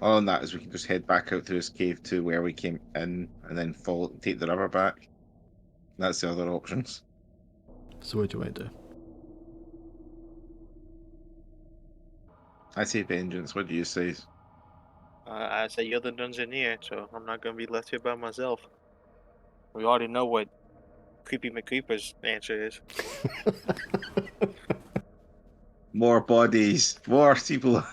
All on that is we can just head back out through this cave to where we came in and then take the river back. That's the other options. So what do you want to do? I say vengeance, what do you say? I say you're the dungeoneer, so I'm not gonna be left here by myself. We already know what Creepy McCreeper's answer is. More bodies, more people.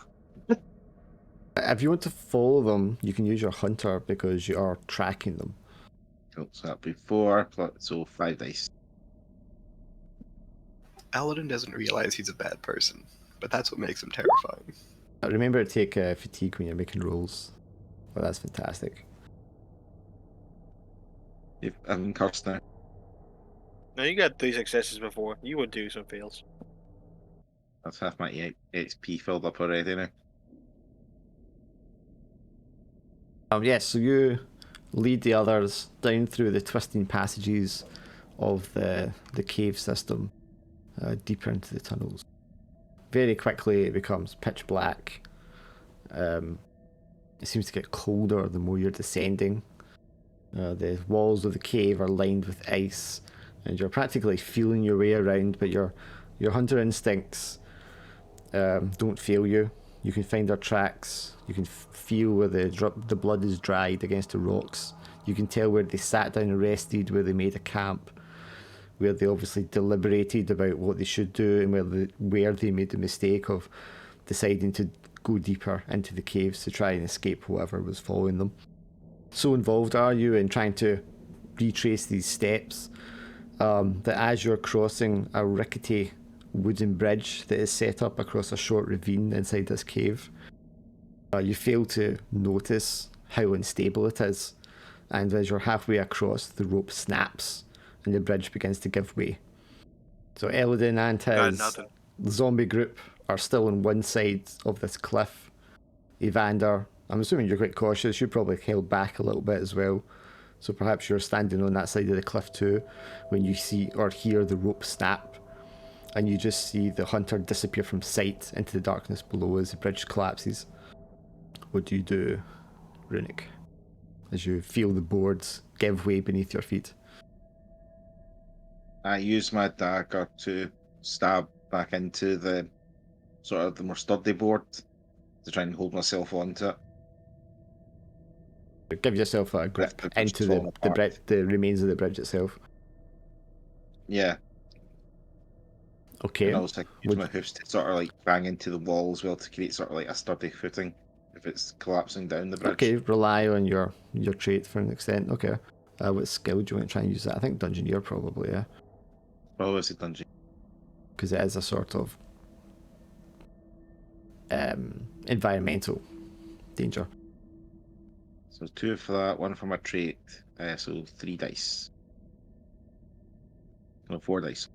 If you want to follow them, you can use your hunter because you are tracking them. Cool, so that'll be 4, so 5 dice. Aladin doesn't realize he's a bad person, but that's what makes him terrifying. Remember to take fatigue when you're making rolls. Well, that's fantastic. I'm cursed now. No, you got 3 successes before. You would do some fails. That's half my XP filled up already now. Yes, so you lead the others down through the twisting passages of the cave system, deeper into the tunnels. Very quickly it becomes pitch black. It seems to get colder the more you're descending. The walls of the cave are lined with ice, and you're practically feeling your way around, but your hunter instincts don't fail you. You can find their tracks. You can feel where the blood is dried against the rocks. You can tell where they sat down and rested, where they made a camp, where they obviously deliberated about what they should do, and where they made the mistake of deciding to go deeper into the caves to try and escape whoever was following them. So involved are you in trying to retrace these steps that as you're crossing a rickety wooden bridge that is set up across a short ravine inside this cave, you fail to notice how unstable it is, and as you're halfway across, the rope snaps and the bridge begins to give way. So Eladin and his zombie group are still on one side of this cliff. Evander, I'm assuming you're quite cautious, you're probably held back a little bit as well, so perhaps you're standing on that side of the cliff too when you see or hear the rope snap, and you just see the hunter disappear from sight into the darkness below as the bridge collapses. What do you do, Runic, as you feel the boards give way beneath your feet? I use my dagger to stab back into the sort of the more sturdy board to try and hold myself onto it. Give yourself a grip into the remains of the bridge itself. Yeah. Okay. And also use my hoofs to sort of like bang into the wall as well to create sort of like a sturdy footing if it's collapsing down the bridge. Okay, rely on your trait for an extent. Okay. What skill do you want to try and use that? I think Dungeoneer probably, yeah. Oh, is it dungeon? Because it is a sort of environmental danger. So 2 for that, 1 for my trait. So 3 dice. No, 4 dice.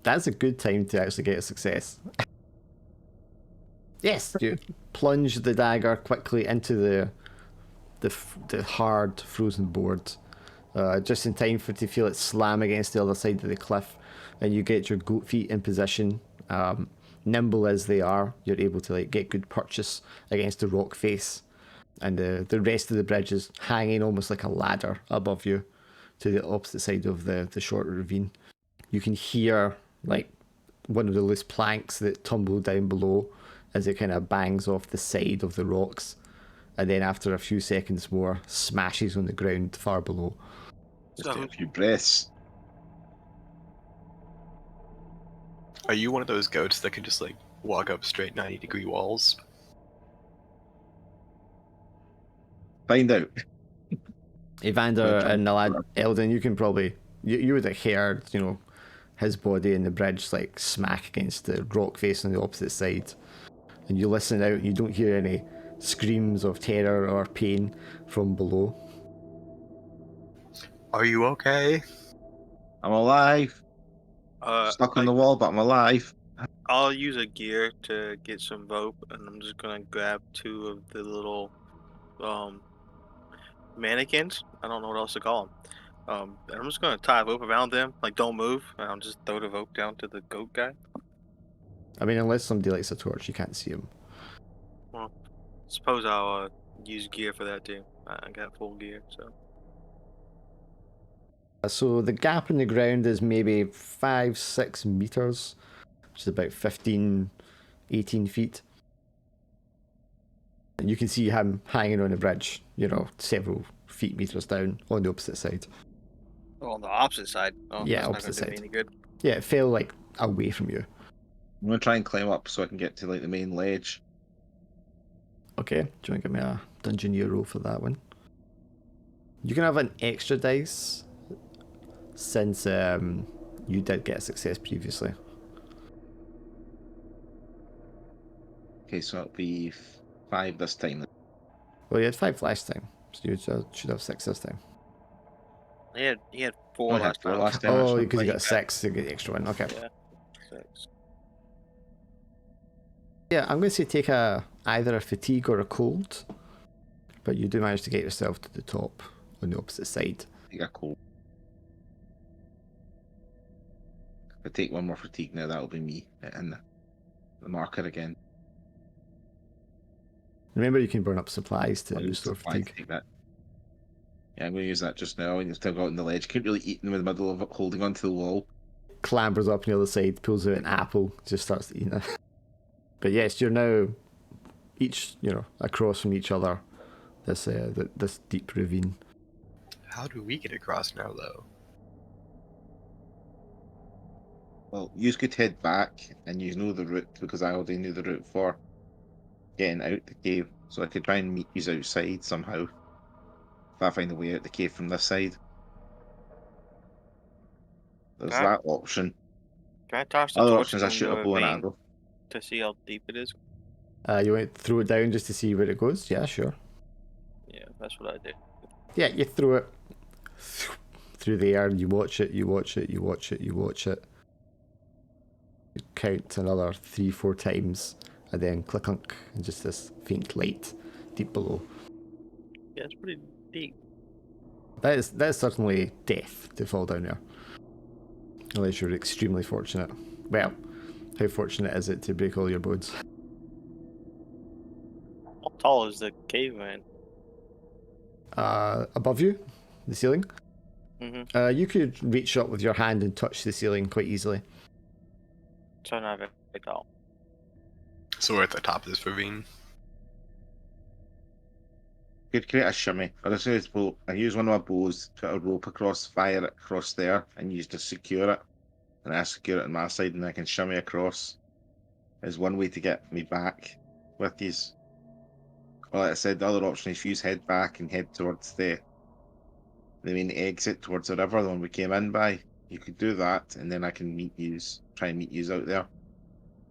That's a good time to actually get a success. Yes, you plunge the dagger quickly into the hard frozen board, just in time for to feel it slam against the other side of the cliff, and you get your goat feet in position. Nimble as they are, you're able to like get good purchase against the rock face, and the rest of the bridge is hanging almost like a ladder above you to the opposite side of the short ravine. You can hear like one of the loose planks that tumble down below as it kind of bangs off the side of the rocks, and then after a few seconds more smashes on the ground far below. Just So- a few breaths. Are you one of those goats that can just like walk up straight 90-degree walls? Find out. Evander Yeah, and the lad jump. Eldon, you can probably you would have heard, his body in the bridge like smack against the rock face on the opposite side, and you listen out and you don't hear any screams of terror or pain from below. Are you okay? I'm alive. Stuck on the I- wall, but I'm alive. I'll use a gear to get some rope, and I'm just gonna grab 2 of the little mannequins. I don't know what else to call them. And I'm just gonna tie a rope around them, like don't move, and I'll just throw the rope down to the goat guy. I mean, unless somebody lights a torch, you can't see him. Suppose I'll use gear for that too. I got full gear, so. So the gap in the ground is maybe 5-6 meters, which is about 15-18 feet. And you can see him hanging on the bridge, several meters down on the opposite side. Oh, on the opposite side. Oh, Yeah, that's opposite not gonna do me side. any good. Yeah, it fell like away from you. I'm gonna try and climb up so I can get to like the main ledge. Okay, do you want to give me a Dungeoneer roll for that one? You can have an extra dice since you did get a success previously. Okay, so it'll be 5 this time. Well, you had 5 last time, so you should have 6 this time. He had I 4 had last 4 time. last time. Oh, actually. because you got Like, 6, you get the extra one. Okay. Yeah. 6. Yeah, I'm going to say take either a fatigue or a cold, but you do manage to get yourself to the top on the opposite side. take a cold. If I take 1 more fatigue now, that'll be me hitting the marker again. Remember, you can burn up supplies to I'll use restore supply to fatigue. take that. Yeah, I'm going to use that just now. And you've still got on the ledge. Can't really eat them in the middle of it, holding onto the wall. Clambers up on the other side, pulls out an apple, just starts eating it. But yes, you're now each, across from each other, this deep ravine. How do we get across now, though? Well, you could head back, and you know the route because I already knew the route for getting out the cave. So I could try and meet you outside somehow. If I find a way out the cave from this side. There's Okay. that option. Can I toss the Other torch options I in shoot the a bow and ravine arrow. to see how deep it is? You want to throw it down just to see where it goes? Yeah, sure. Yeah, that's what I did. Yeah, you throw it through the air, you watch it, you watch it, you watch it, you watch it. You count another 3-4 times, and then click-clunk, and just this faint light deep below. Yeah, it's pretty deep. That is certainly death to fall down there. Unless you're extremely fortunate. Well, how fortunate is it to break all your bones? How tall is the cave, man? Above you, the ceiling. Mm-hmm. You could reach up with your hand and touch the ceiling quite easily. So not very tall. So we're at the top of this ravine. Could create a shimmy. I just use bow. I use one of my bows, put a rope across, fire it across there, and use to secure it. And I secure it on my side, and I can shimmy across. Is one way to get me back with these. Well, like I said, the other option is use head back and head towards the main exit towards the river, the one we came in by. You could do that, and then I can try and meet yous out there.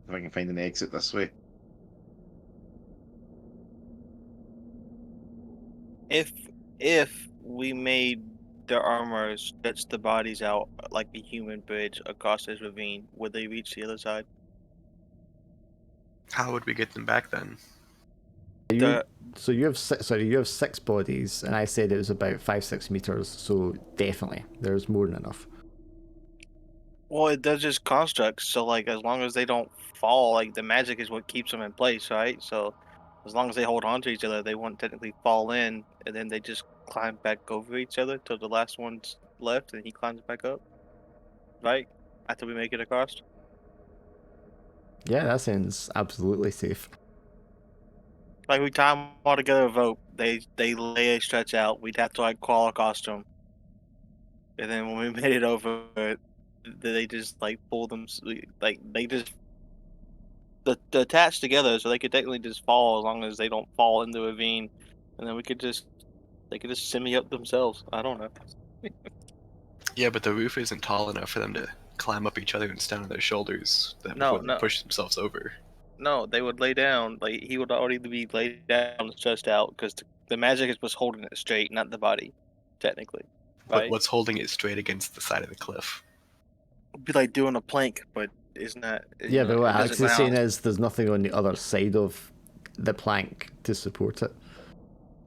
If I can find an exit this way. if we made their armor stretch the bodies out like a human bridge across this ravine, would they reach the other side? How would we get them back then? You, so you have you have 6 bodies, and I said it was about 5-6 meters. So definitely, there's more than enough. Well, they're just constructs, so like as long as they don't fall, like the magic is what keeps them in place, right? So as long as they hold on to each other, they won't technically fall in, and then they just climb back over each other till the last one's left, and he climbs back up, right? After we make it across. Yeah, that sounds absolutely safe. Like we tie them all together with rope. They lay a stretch out. We'd have to like crawl across them, and then when we made it over, they just like pull them, like they just they're attached together, so they could technically just fall as long as they don't fall into a ravine, and then they could just shimmy up themselves. I don't know. Yeah, but the roof isn't tall enough for them to climb up each other and stand on their shoulders before they No, push themselves over. no, they would lay down. Like he would already be laid down and stretched out because the magic is what's holding it straight, not the body, technically. But Right? what's holding it straight against the side of the cliff? It'd be like doing a plank, but it's not. Yeah, but what it Alex doesn't is saying balance. is there's nothing on the other side of the plank to support it.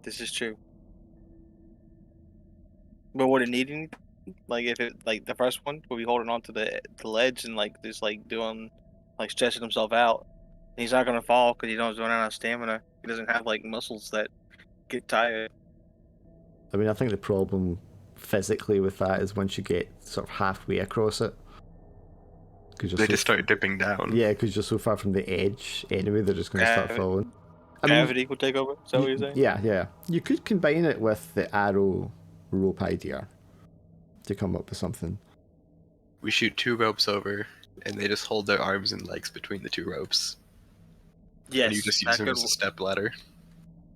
This is true. But would it need anything? Like if it like the first one, would be holding on to the ledge and like just like doing like stretching himself out. He's not gonna fall because he don't run out of stamina. He doesn't have like muscles that get tired. I mean, I think the problem physically with that is once you get sort of halfway across it, because They just start dipping down. Yeah, because you're so far from the edge anyway, they're just going to start falling. Gravity would take over. Is that what you're saying? Yeah. You could combine it with the arrow rope idea to come up with something. We shoot 2 ropes over, and they just hold their arms and legs between the 2 ropes. Yes, And you just use them as a step ladder.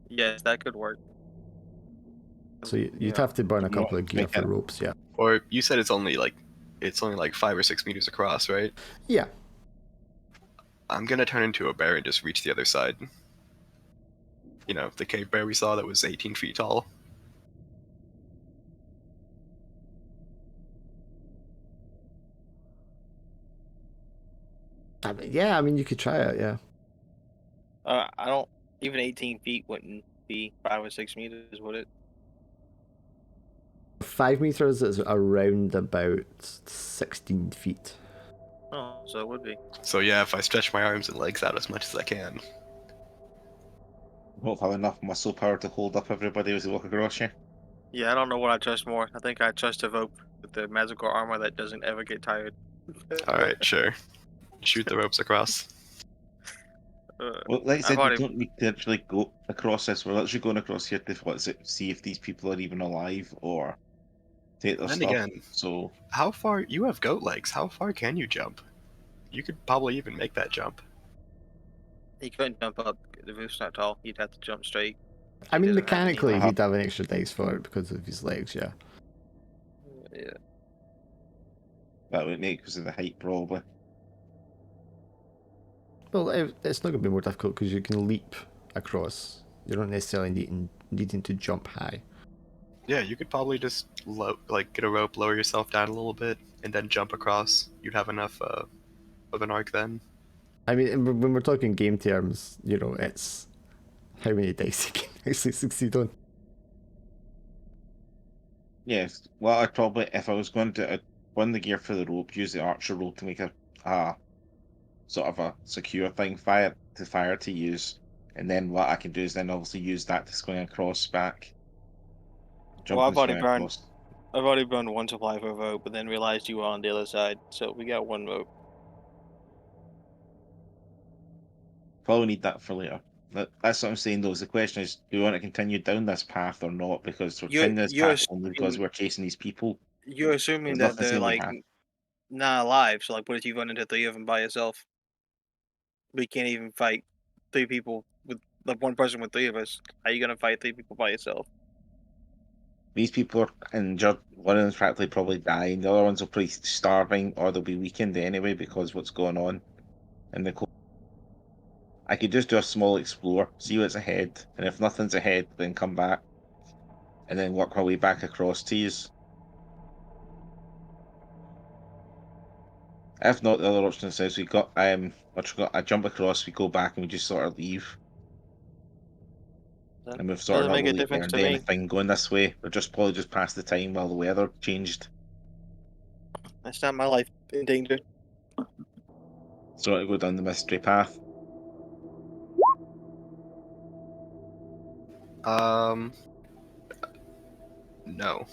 Yes, that could work. So you'd have to burn a couple of gear for ropes, yeah. Or you said it's only like 5 or 6 meters across, right? Yeah. I'm gonna turn into a bear and just reach the other side. You know, the cave bear we saw that was 18 feet tall. I mean, you could try it, yeah. I don't. Even 18 feet wouldn't be 5 or 6 meters, would it? 5 meters is around about 16 feet. Oh, so it would be. So yeah, if I stretch my arms and legs out as much as I can. Won't have enough muscle power to hold up everybody as they walk across you. Yeah, I don't know what I trust more. I think I trust a rope with the magical armor that doesn't ever get tired. Alright, sure. Shoot the ropes across. Well, like I said, already- we don't need to actually go across this. We're literally going across here to see if these people are even alive or take their Then stuff. again, So how far? You have goat legs. How far can you jump? You could probably even make that jump. He couldn't jump up. The roof's not tall. He'd have to jump straight. I mean, doesn't have any mechanically, legs. he'd have an extra dice for it because of his legs, yeah. Yeah. that would make because of the height, probably. Well, it's not going to be more difficult because you can leap across. You're not necessarily needing to jump high. Yeah, you could probably just get a rope, lower yourself down a little bit, and then jump across. You'd have enough of an arc then. I mean, when we're talking game terms, it's how many dice you can actually succeed on. Yes. Well, I'd probably, if I was going to burn the gear for the rope, use the archer rope to make a sort of a secure thing, fire to use, and then what I can do is then obviously use that to swing across back. Jump Well, and swing across. I've already burned one supply for a rope, but then realized you were on the other side, so we got one rope. Probably need that for later. That's what I'm saying though, is the question is, do we want to continue down this path or not? Because we're continuing this path only because we're chasing these people. You're assuming There's that nothing they're saying we like have. not alive, so like what if you run into 3 of them by yourself? We can't even fight 3 people with like one person with 3 of us. How are you gonna fight 3 people by yourself? These people are injured. One of them's practically probably dying. The other ones will probably starving or they'll be weakened anyway because what's going on in the cold. I could just do a small explore, see what's ahead, and if nothing's ahead, then come back. and then work our way back across to yous. If not, the other option says we got I jump across, we go back, and we just sort of leave. That And we've sort of doesn't not make a really difference learned to me. anything going this way. We're just probably just past the time while the weather changed. That's not my life in danger. So to go down the mystery path. No.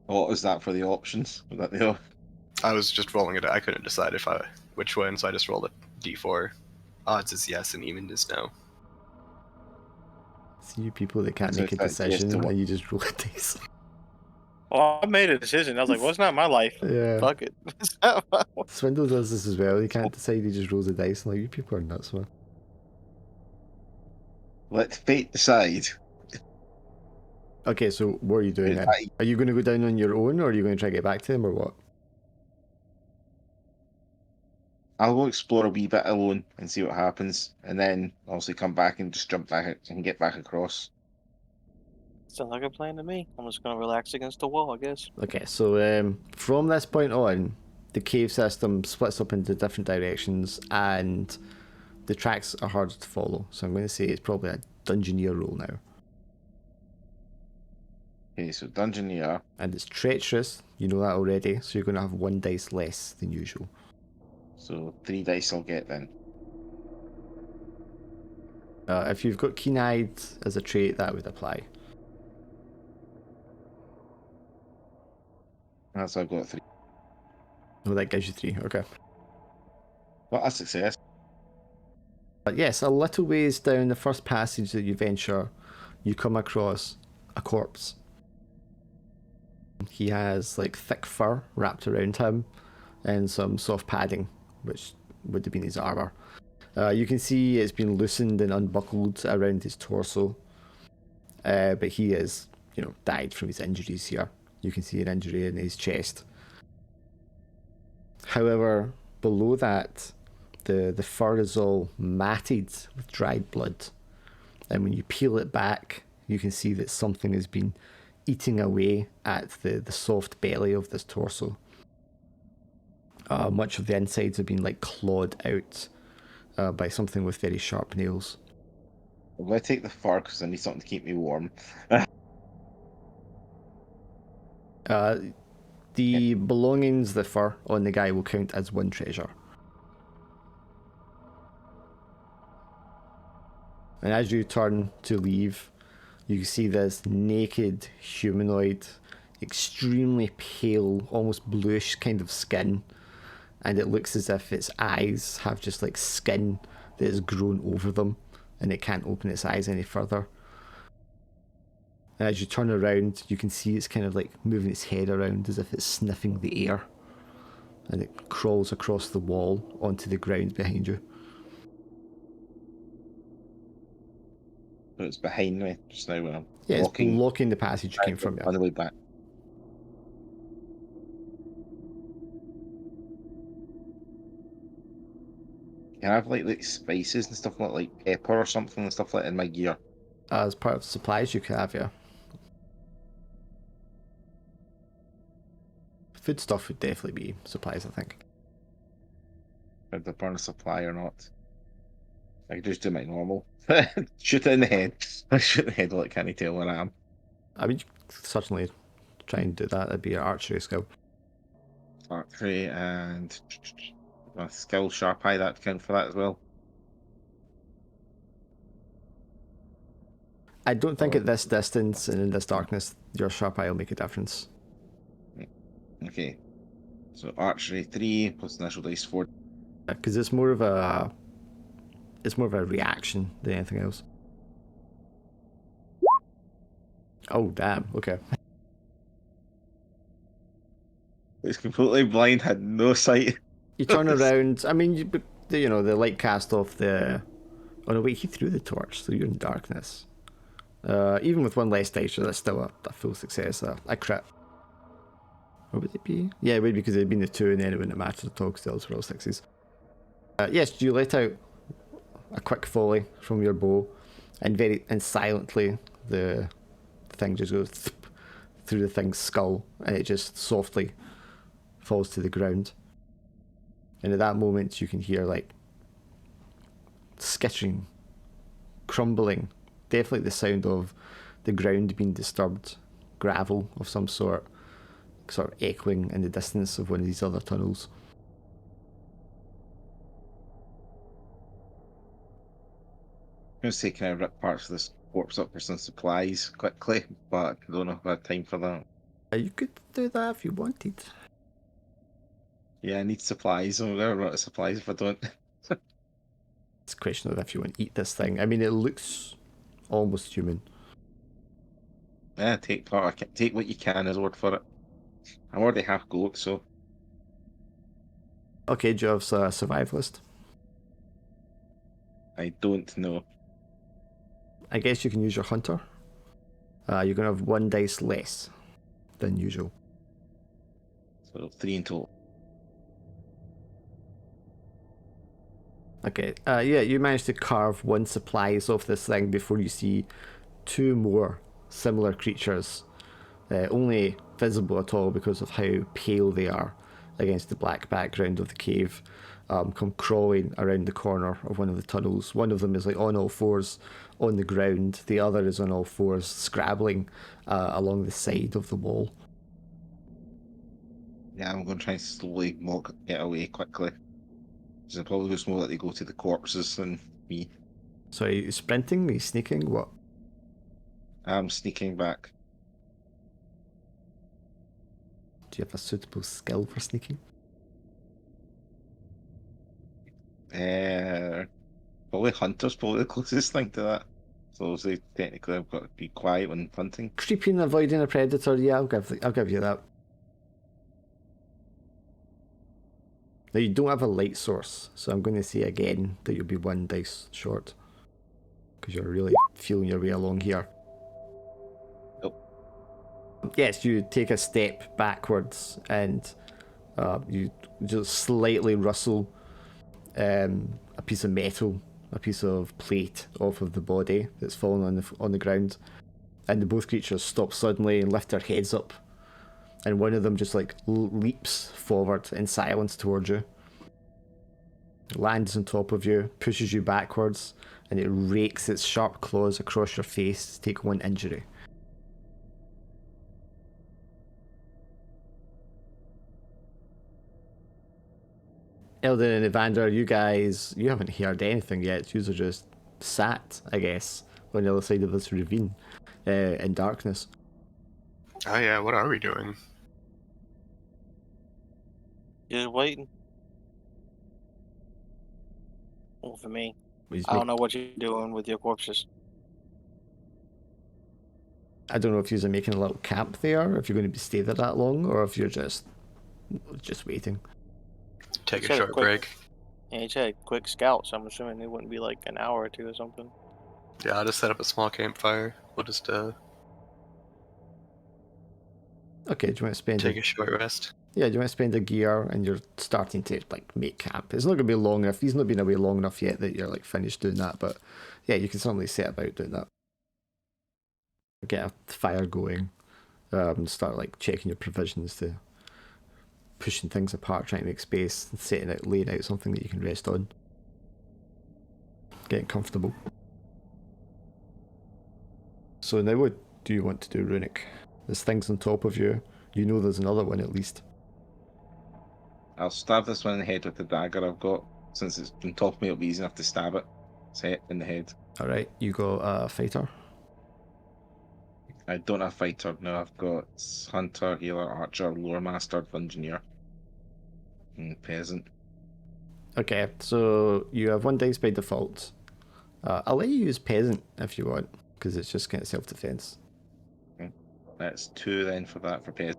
What was that for the options? Was that the I was just rolling it. I couldn't decide which one, so I just rolled a d4. Odds is yes, and even is no. See, you people that can't So make a it's like, yes to decision what? and you just roll a dice. Oh, I made a decision. I was like, well, it's not my life. Yeah. Fuck it. It's not my life. Swindle does this as well. He can't decide. He just rolls a dice. I'm like, you people are nuts, man. Let fate decide. Okay, so what are you doing then? Are you going to go down on your own, or are you going to try to get back to him, or what? I'll go explore a wee bit alone and see what happens, and then obviously come back and just jump back and get back across. Sounds like a plan to me. I'm just gonna relax against the wall, I guess. Okay, so from this point on, the cave system splits up into different directions, and the tracks are harder to follow. So I'm going to say it's probably a dungeoneer roll now. Okay, so Dungeoneer. And it's treacherous, you know that already, so you're going to have 1 dice less than usual. So 3 dice I'll get then. If you've got keen-eyed as a trait, that would apply. That's I've got 3. Oh, that gives you 3, okay. What a success. But yes, a little ways down the first passage that you venture, you come across a corpse. He has like thick fur wrapped around him and some soft padding, which would have been his armor. You can see it's been loosened and unbuckled around his torso, but he is, died from his injuries here. You can see an injury in his chest. However, below that, the fur is all matted with dried blood, and when you peel it back, you can see that something has been eating away at the soft belly of this torso. Much of the insides have been like clawed out by something with very sharp nails. I'm going to take the fur because I need something to keep me warm. The belongings, the fur on the guy will count as 1 treasure. And as you turn to leave, you can see this naked humanoid, extremely pale, almost bluish kind of skin, and it looks as if its eyes have just like skin that has grown over them, and it can't open its eyes any further. And as you turn around, you can see it's kind of like moving its head around as if it's sniffing the air, and it crawls across the wall onto the ground behind you. So it's behind me just now when I'm Yeah, walking. it's blocking the passage you came from. On the way back. Can I have like spices and stuff like pepper or something and stuff like that in my gear? As part of supplies you can have, yeah. Food stuff would definitely be supplies, I think. If they burn a supply or not. I could just do my normal. Shoot it in the head. I shoot in the head like can't tell where I am. I mean, you could certainly try and do that. That'd be your archery skill. Archery and a skill sharp eye, that count for that as well. I don't think at this distance and in this darkness, your sharp eye will make a difference. Okay. So archery 3 plus initial dice 4. Because it's more of a reaction than anything else. Oh damn! Okay. It's completely blind, had no sight. You turn around. I mean, the light cast off the. Oh no! Wait, he threw the torch, so you're in darkness. Even with 1 less dice, that's still a full success. A crit. Or would it be? Yeah, it would, because it'd been the 2 and then it wouldn't have mattered at all because those were all 6s. Yes, you let out a quick volley from your bow, and silently the thing just goes through the thing's skull, and it just softly falls to the ground. And at that moment, you can hear like skittering, crumbling, definitely the sound of the ground being disturbed, gravel of some sort of echoing in the distance of one of these other tunnels. I'm going to say, can I rip parts of this corpse up for some supplies quickly? But I don't know if I have time for that. You could do that if you wanted. Yeah, I need supplies. I'm going to run out of supplies if I don't. It's a question of if you want to eat this thing. I mean, it looks almost human. Yeah, take what you can as word for it. I'm already half goat, so Okay, do you have a survivalist? I don't know. I guess you can use your hunter. You're going to have 1 dice less than usual. So 3 in total. Okay, yeah, you managed to carve 1 supplies off this thing before you see 2 more similar creatures, only visible at all because of how pale they are against the black background of the cave, come crawling around the corner of one of the tunnels. One of them is like on all fours on the ground, the other is on all fours scrabbling along the side of the wall. Yeah, I'm going to try and slowly get away quickly. Because it probably goes more that they go to the corpses than me. So are you sprinting? Are you sneaking? What? I'm sneaking back. Do you have a suitable skill for sneaking? Probably hunter's probably the closest thing to that. So say technically I've got to be quiet when hunting. Creeping, avoiding a predator. Yeah, I'll give you that. Now you don't have a light source, so I'm going to say again that you'll be 1 dice short because you're really feeling your way along here. Nope. Yes, you take a step backwards and you just slightly rustle a piece of metal, a piece of plate off of the body that's fallen on the ground, and both creatures stop suddenly and lift their heads up, and one of them just like leaps forward in silence towards you, lands on top of you, pushes you backwards, and it rakes its sharp claws across your face to take 1 injury. Eldon and Evander, you guys, you haven't heard anything yet. You're just sat, I guess, on the other side of this ravine in darkness. Oh yeah, what are we doing? Just waiting. Well, for me, He's I don't know what you're doing with your corpses. I don't know if you're making a little camp there, if you're going to stay there that long, or if you're just waiting. Take a Said a short quick- break. Yeah, you said quick scout, so I'm assuming it wouldn't be like an hour or 2 or something. Yeah, I'll just set up a small campfire. We'll just Okay, do you want to spend take a short rest. Yeah, do you want to spend a gear and you're starting to like make camp? It's not going to be long enough. He's not been away long enough yet that you're like finished doing that, but yeah, you can certainly set about doing that. Get a fire going, start like checking your provisions, to pushing things apart, trying to make space, and laying out something that you can rest on. Getting comfortable. So now what do you want to do, Runic? There's things on top of you. You know there's another one at least. I'll stab this one in the head with the dagger I've got. Since it's on top of me, it'll be easy enough to stab it. Set in the head. Alright, you got a fighter. I don't have fighter. No, I've got hunter, healer, archer, lore master, engineer, and peasant. Okay, so you have 1 dice by default. I'll let you use peasant if you want, because it's just kind of self-defense. That's 2 then for that for peasant.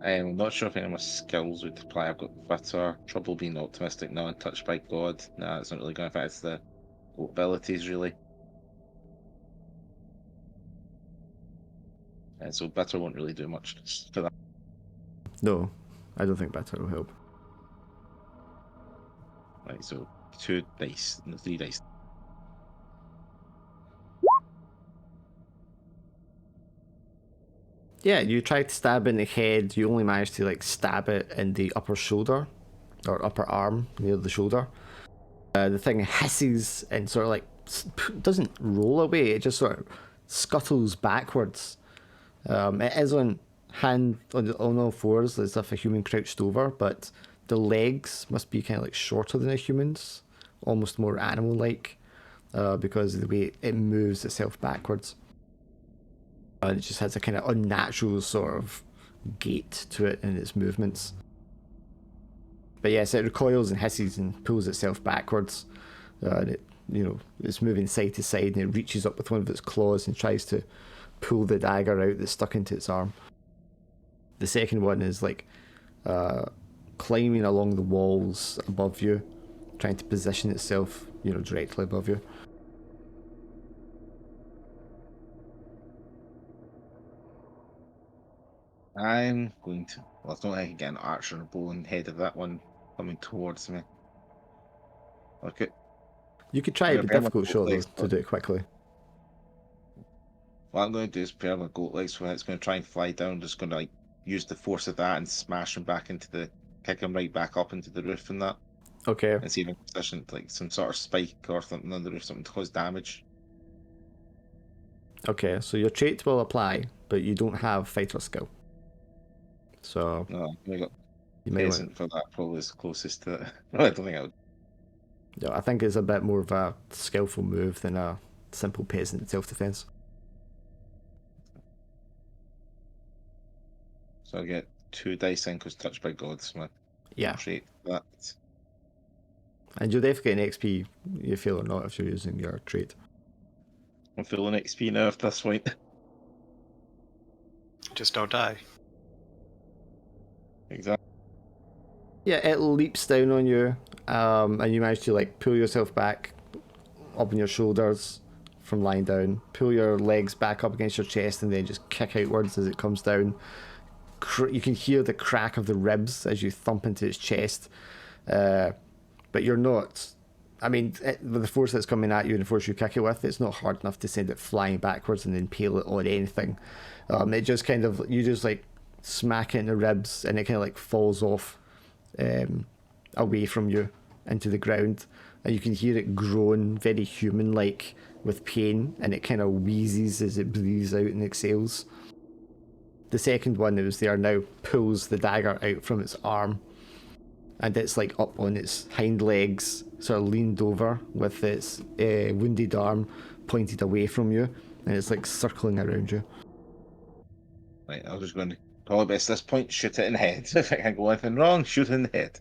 I'm not sure if any of my skills would apply. I've got bitter, trouble being optimistic, no, untouched by God. Nah, it's not really going to affect the abilities really. And so bitter won't really do much for that. No, I don't think better will help. Right, so 2 dice, no, 3 dice. Yeah, you try to stab in the head. You only manage to like stab it in the upper shoulder or upper arm near the shoulder. The thing hisses and sort of like doesn't roll away. It just sort of scuttles backwards. It is on all fours as if a human crouched over, but the legs must be kind of like shorter than a human's, almost more animal-like, because of the way it moves itself backwards. And it just has a kind of unnatural sort of gait to it in its movements. But yes, it recoils and hisses and pulls itself backwards. And it, it's moving side to side, and it reaches up with one of its claws and tries to pull the dagger out that's stuck into its arm. The second one is like climbing along the walls above you, trying to position itself, directly above you. I'm going to. Well, it's not like I can get an archer and a bow in the head of that one coming towards me. Okay. You could try a difficult shot though to do it quickly. What I'm going to do is prepare my goat legs for it. It's going to try and fly down. Just going to like use the force of that and smash him back into the, kick him right back up into the roof and that. Okay. And see if I can position like some sort of spike or something on the roof, something to cause damage. Okay, so your trait will apply, but you don't have fighter skill. So No, I got you may peasant for that. Probably is closest to it. No, I don't think I would. Yeah, I think it's a bit more of a skillful move than a simple peasant self-defense. So I get 2 dice in because touched by gods. My Yeah, trait for that. and you'll definitely get an XP, you feel or not, if you're using your trait. I'm feeling XP now at this point. Just don't die. Exactly. Yeah, it leaps down on you, and you manage to like pull yourself back up on your shoulders from lying down, pull your legs back up against your chest, and then just kick outwards as it comes down. You can hear the crack of the ribs as you thump into its chest, but you're not. I mean, with the force that's coming at you and the force you kick it with, it's not hard enough to send it flying backwards and impale it on anything. It just kind of, you just like smack it in the ribs, and it kind of like falls off away from you into the ground, and you can hear it groan very human-like with pain, and it kind of wheezes as it breathes out and exhales. The second one that was there now pulls the dagger out from its arm, and it's like up on its hind legs, sort of leaned over with its wounded arm pointed away from you, and it's like circling around you. Right, I was just going to probably best at this point shoot it in the head. If I can go anything wrong, shoot it in the head.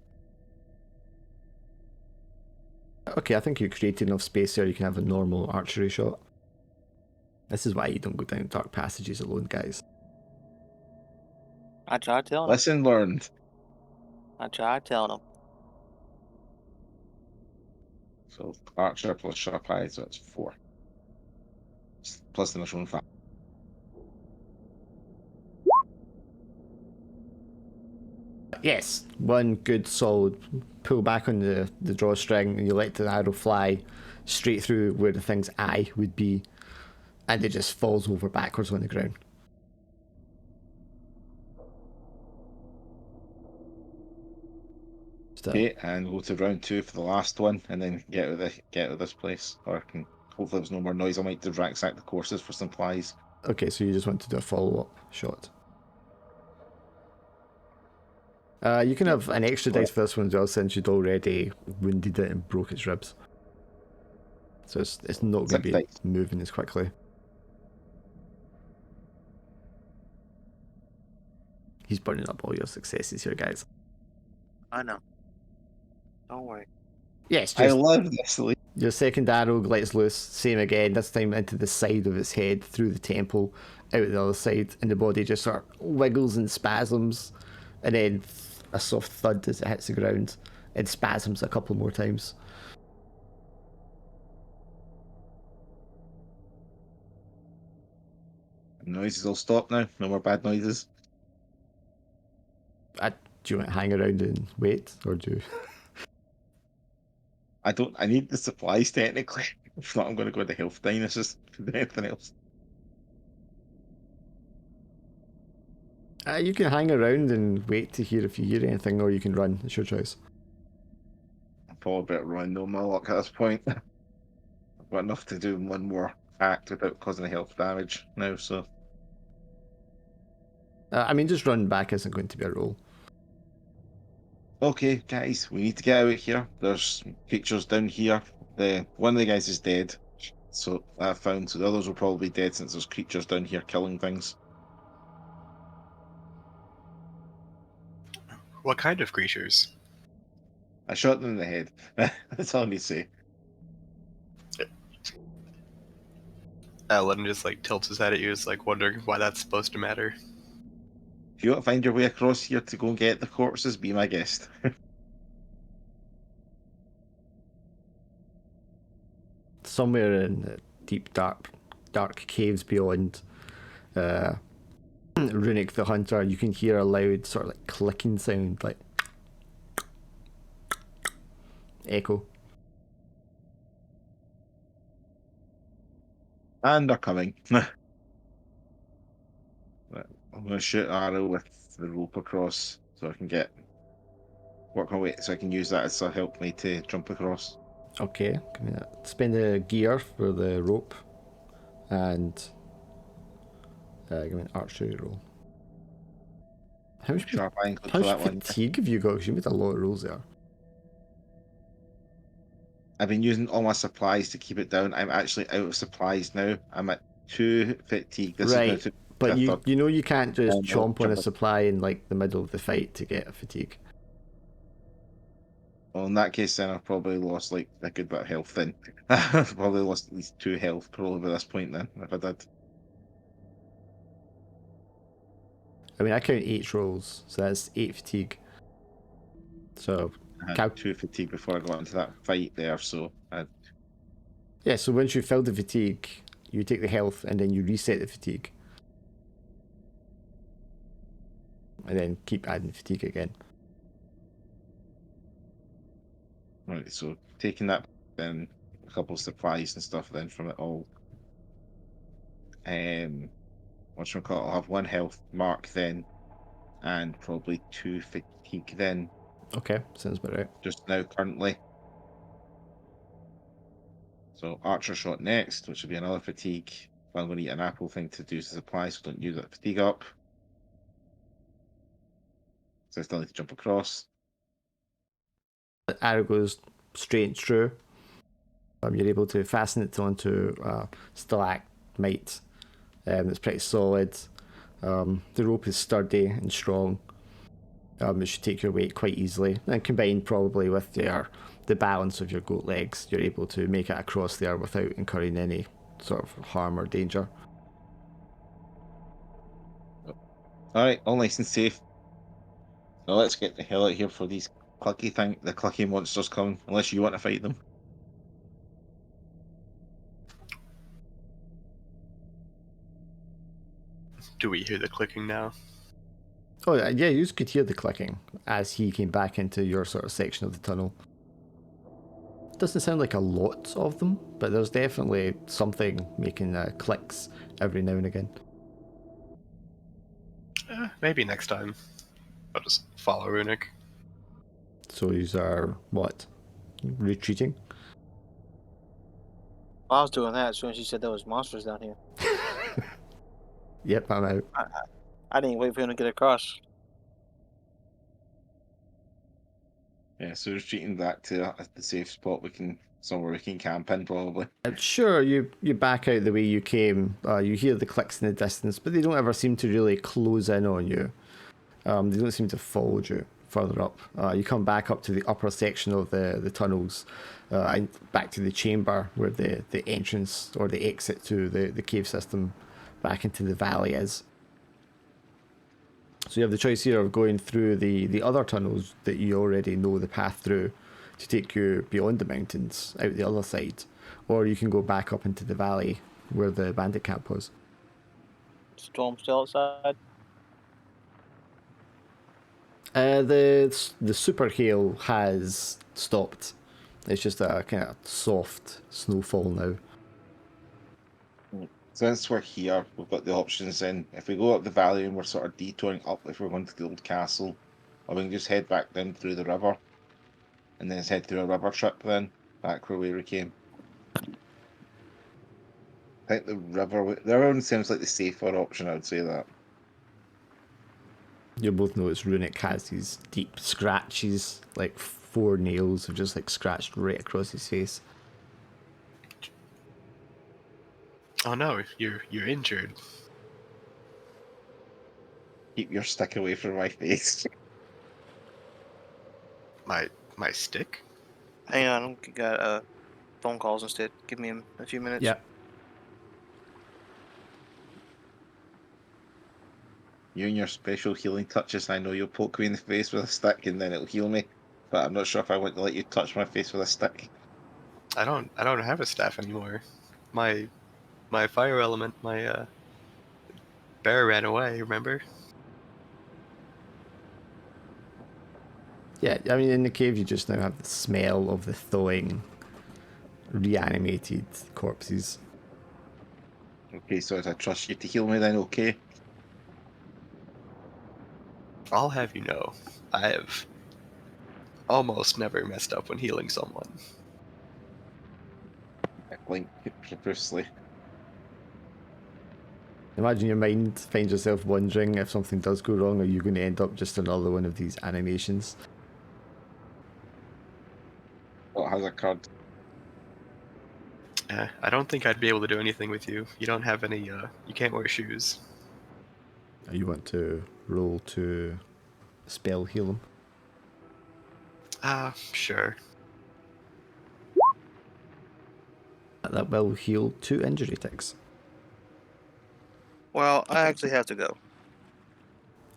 Okay, I think you created enough space there you can have a normal archery shot. This is why you don't go down dark passages alone, guys. I tried telling him. Lesson learned. I tried telling him. So archer plus sharp eye, so it's 4. Plus the initial 5. Yes, one good solid pull back on the drawstring, and you let the arrow fly straight through where the thing's eye would be, and it just falls over backwards on the ground. Okay, and go to round 2 for the last one, and then get out of this place. Or I can, hopefully there's no more noise. I might ransack the courses for supplies. Okay, so you just want to do a follow-up shot. You can have an extra dice for this one as well, since you'd already wounded it and broke its ribs. So it's not going to be moving as quickly. He's burning up all your successes here, guys. I know. Don't worry. Yes, I just love this. your second arrow lets loose, same again, this time into the side of its head, through the temple, out the other side, and the body just sort of wiggles and spasms, and then a soft thud as it hits the ground. It spasms a couple more times. Noises will stop now. No more bad noises. Do you want to hang around and wait, or do you... I need the supplies technically. If not, I'm going to go to health dynasties to do anything else. You can hang around and wait to hear if you hear anything, or you can run. It's your choice. I'm probably better run no my luck at this point. I've got enough to do in one more act without causing health damage now, so. I mean, just run back isn't going to be a roll. Okay, guys, we need to get out of here. There's creatures down here. One of the guys is dead, so I found. So the others will probably be dead since there's creatures down here killing things. What kind of creatures? I shot them in the head. That's all I need to say. Alan just like tilts his head at you, is like wondering why that's supposed to matter. If you want to find your way across here to go and get the corpses, be my guest. Somewhere in the deep, dark caves beyond Runic the Hunter, you can hear a loud sort of like clicking sound, like echo. And they're coming. Right, I'm going to shoot an arrow with the rope across so I can work my way, so I can use that as to help me to jump across. Okay, give me that. Spend the gear for the rope, and give me an archery roll. How much, Sharp angle how for that much one. fatigue have you got? Because you made a lot of rolls there. I've been using all my supplies to keep it down. I'm actually out of supplies now. I'm at 2 fatigue. This is going Right, to but a you third. know you can't just I'll chomp on jump a up. supply in like the middle of the fight to get a fatigue. Well, in that case, then I've probably lost like a good bit of health. Then I've probably lost at least 2 health probably by this point. Then if I did. I mean, I count 8 rolls, so that's 8 fatigue. So, I had 2 fatigue before I got into that fight there, so yeah, so once you fill the fatigue, you take the health and then you reset the fatigue. And then keep adding fatigue again. right. So taking that, then a couple of supplies and stuff, then from it all. Whatchamacallit, I'll have 1 health mark then, and probably 2 fatigue then. Okay, sounds about right. Just now currently. So archer shot next, which will be another fatigue. I'm going to eat an apple thing to do supply, so don't use that fatigue up. So I still need to jump across. The arrow goes straight and true. You're able to fasten it onto stalagmite that's pretty solid. The rope is sturdy and strong. It should take your weight quite easily, and combined probably with the balance of your goat legs, you're able to make it across there without incurring any sort of harm or danger. Alright, all nice and safe. Now let's get the hell out of here for these the clucky monsters coming, unless you want to fight them. Do we hear the clicking now? Oh yeah, you could hear the clicking as he came back into your sort of section of the tunnel. Doesn't sound like a lot of them, but there's definitely something making clicks every now and again. Maybe next time. I'll just follow Runic. So these are what? Retreating? I was doing that as soon as you said there was monsters down here. Yep, I'm out. I didn't wait for him to get across. Yeah, so retreating back to the safe spot somewhere we can camp in probably. Sure, you back out the way you came. You hear the clicks in the distance, but they don't ever seem to really close in on you. They don't seem to follow you further up. You come back up to the upper section of the tunnels, and back to the chamber where the entrance or the exit to the cave system back into the valley is. So you have the choice here of going through the other tunnels that you already know the path through to take you beyond the mountains out the other side, or you can go back up into the valley where the bandit camp was. Storm still outside. The super hail has stopped. It's just a kind of soft snowfall now. Since we're here, we've got the options in. If we go up the valley and we're sort of detouring up, if we're going to the old castle, or we can just head back down through the river, and then just head through a river trip then, back where we came. I think the river one seems like the safer option, I would say that. You both notice Runic has these deep scratches, like 4 nails have just like scratched right across his face. Oh no, you're injured. Keep your stick away from my face. My stick? Hang on, I got phone calls instead. Give me a few minutes. Yeah. You and your special healing touches, I know you'll poke me in the face with a stick and then it'll heal me, but I'm not sure if I want to let you touch my face with a stick. I don't have a staff anymore. My fire element, my bear ran away, remember? Yeah, I mean, in the cave, you just now have the smell of the thawing, reanimated corpses. Okay, so I trust you to heal me then, okay? I'll have you know, I have almost never messed up when healing someone. I blink profusely. Imagine your mind finds yourself wondering if something does go wrong, are you going to end up just another one of these animations? What has occurred? I don't think I'd be able to do anything with you. You don't have any, you can't wear shoes. You want to roll to spell heal them? Sure. That will heal 2 injury ticks. Well, I actually have to go.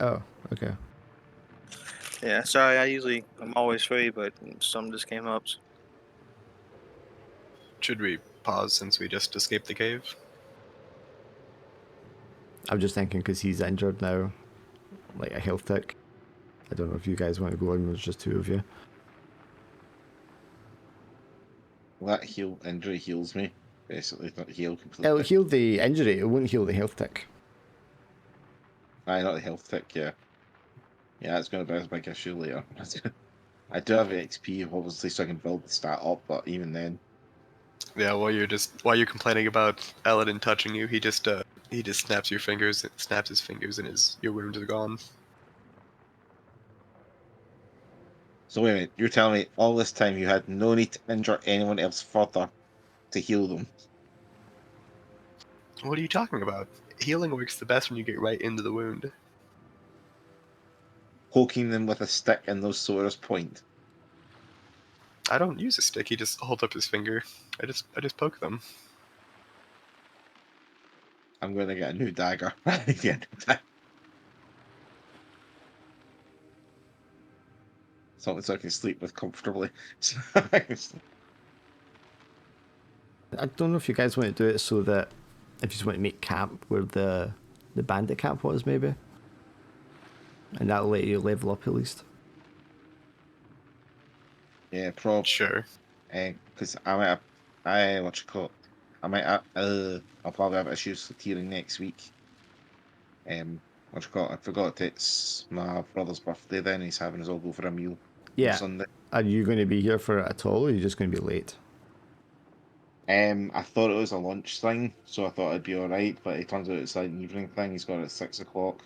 Oh, okay. Yeah, sorry. I'm always free, but some just came up. Should we pause since we just escaped the cave? I'm just thinking because he's injured now, like a health tick. I don't know if you guys want to go on, there's just 2 of you. Well, that injury heals me. Basically, not heal completely. It'll heal the injury, it won't heal the health tick. Aye, not the health tick, yeah. Yeah, it's going to be a big issue later. I do have XP, obviously, so I can build the stat up, but even then. Yeah, while you're complaining about Aladdin touching you, he just snaps his fingers, and your wounds are gone. So wait a minute, you're telling me all this time you had no need to injure anyone else further to heal them? What are you talking about? Healing works the best when you get right into the wound. Poking them with a stick in those sorest point. I don't use a stick. He just holds up his finger. I just poke them. I'm going to get a new dagger. Yeah. Something so I can sleep with comfortably. I don't know if you guys want to do it so that if you just want to make camp where the bandit camp was, maybe. And that'll let you level up at least. Yeah, probably. Sure. Because I might have, I'll probably have issues with healing next week. I forgot it's my brother's birthday then, he's having us all go for a meal Yeah. on Sunday. Are you going to be here for it at all, or are you just going to be late? I thought it was a lunch thing, so I thought I'd be alright, but it turns out it's like an evening thing, he's got it at 6 o'clock.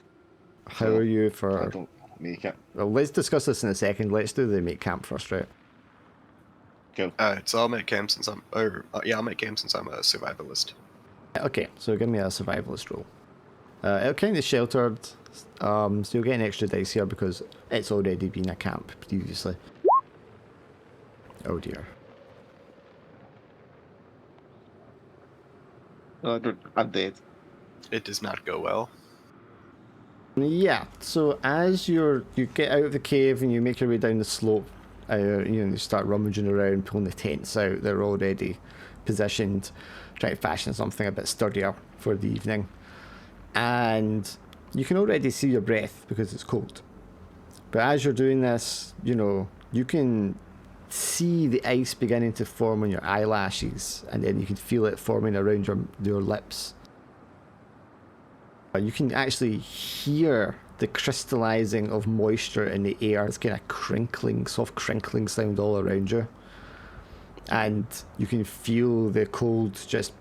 How So, are you I for... don't make it. Well, let's discuss this in a second. Let's do the make camp first, right? Cool. Alright, so I'll make camp since I'm a survivalist. Okay, so give me a survivalist roll. It'll kind of sheltered, so you'll get an extra dice here because it's already been a camp previously. Oh dear. I'm dead. Uh, It does not go well. Yeah, so as you get out of the cave and you make your way down the slope, you start rummaging around, pulling the tents out. They're already positioned, trying to fashion something a bit sturdier for the evening. And you can already see your breath because it's cold. But as you're doing this, you can see the ice beginning to form on your eyelashes, and then you can feel it forming around your lips You can actually hear the crystallizing of moisture in the air. It's kind of crinkling, soft crinkling sound all around you. And you can feel the cold just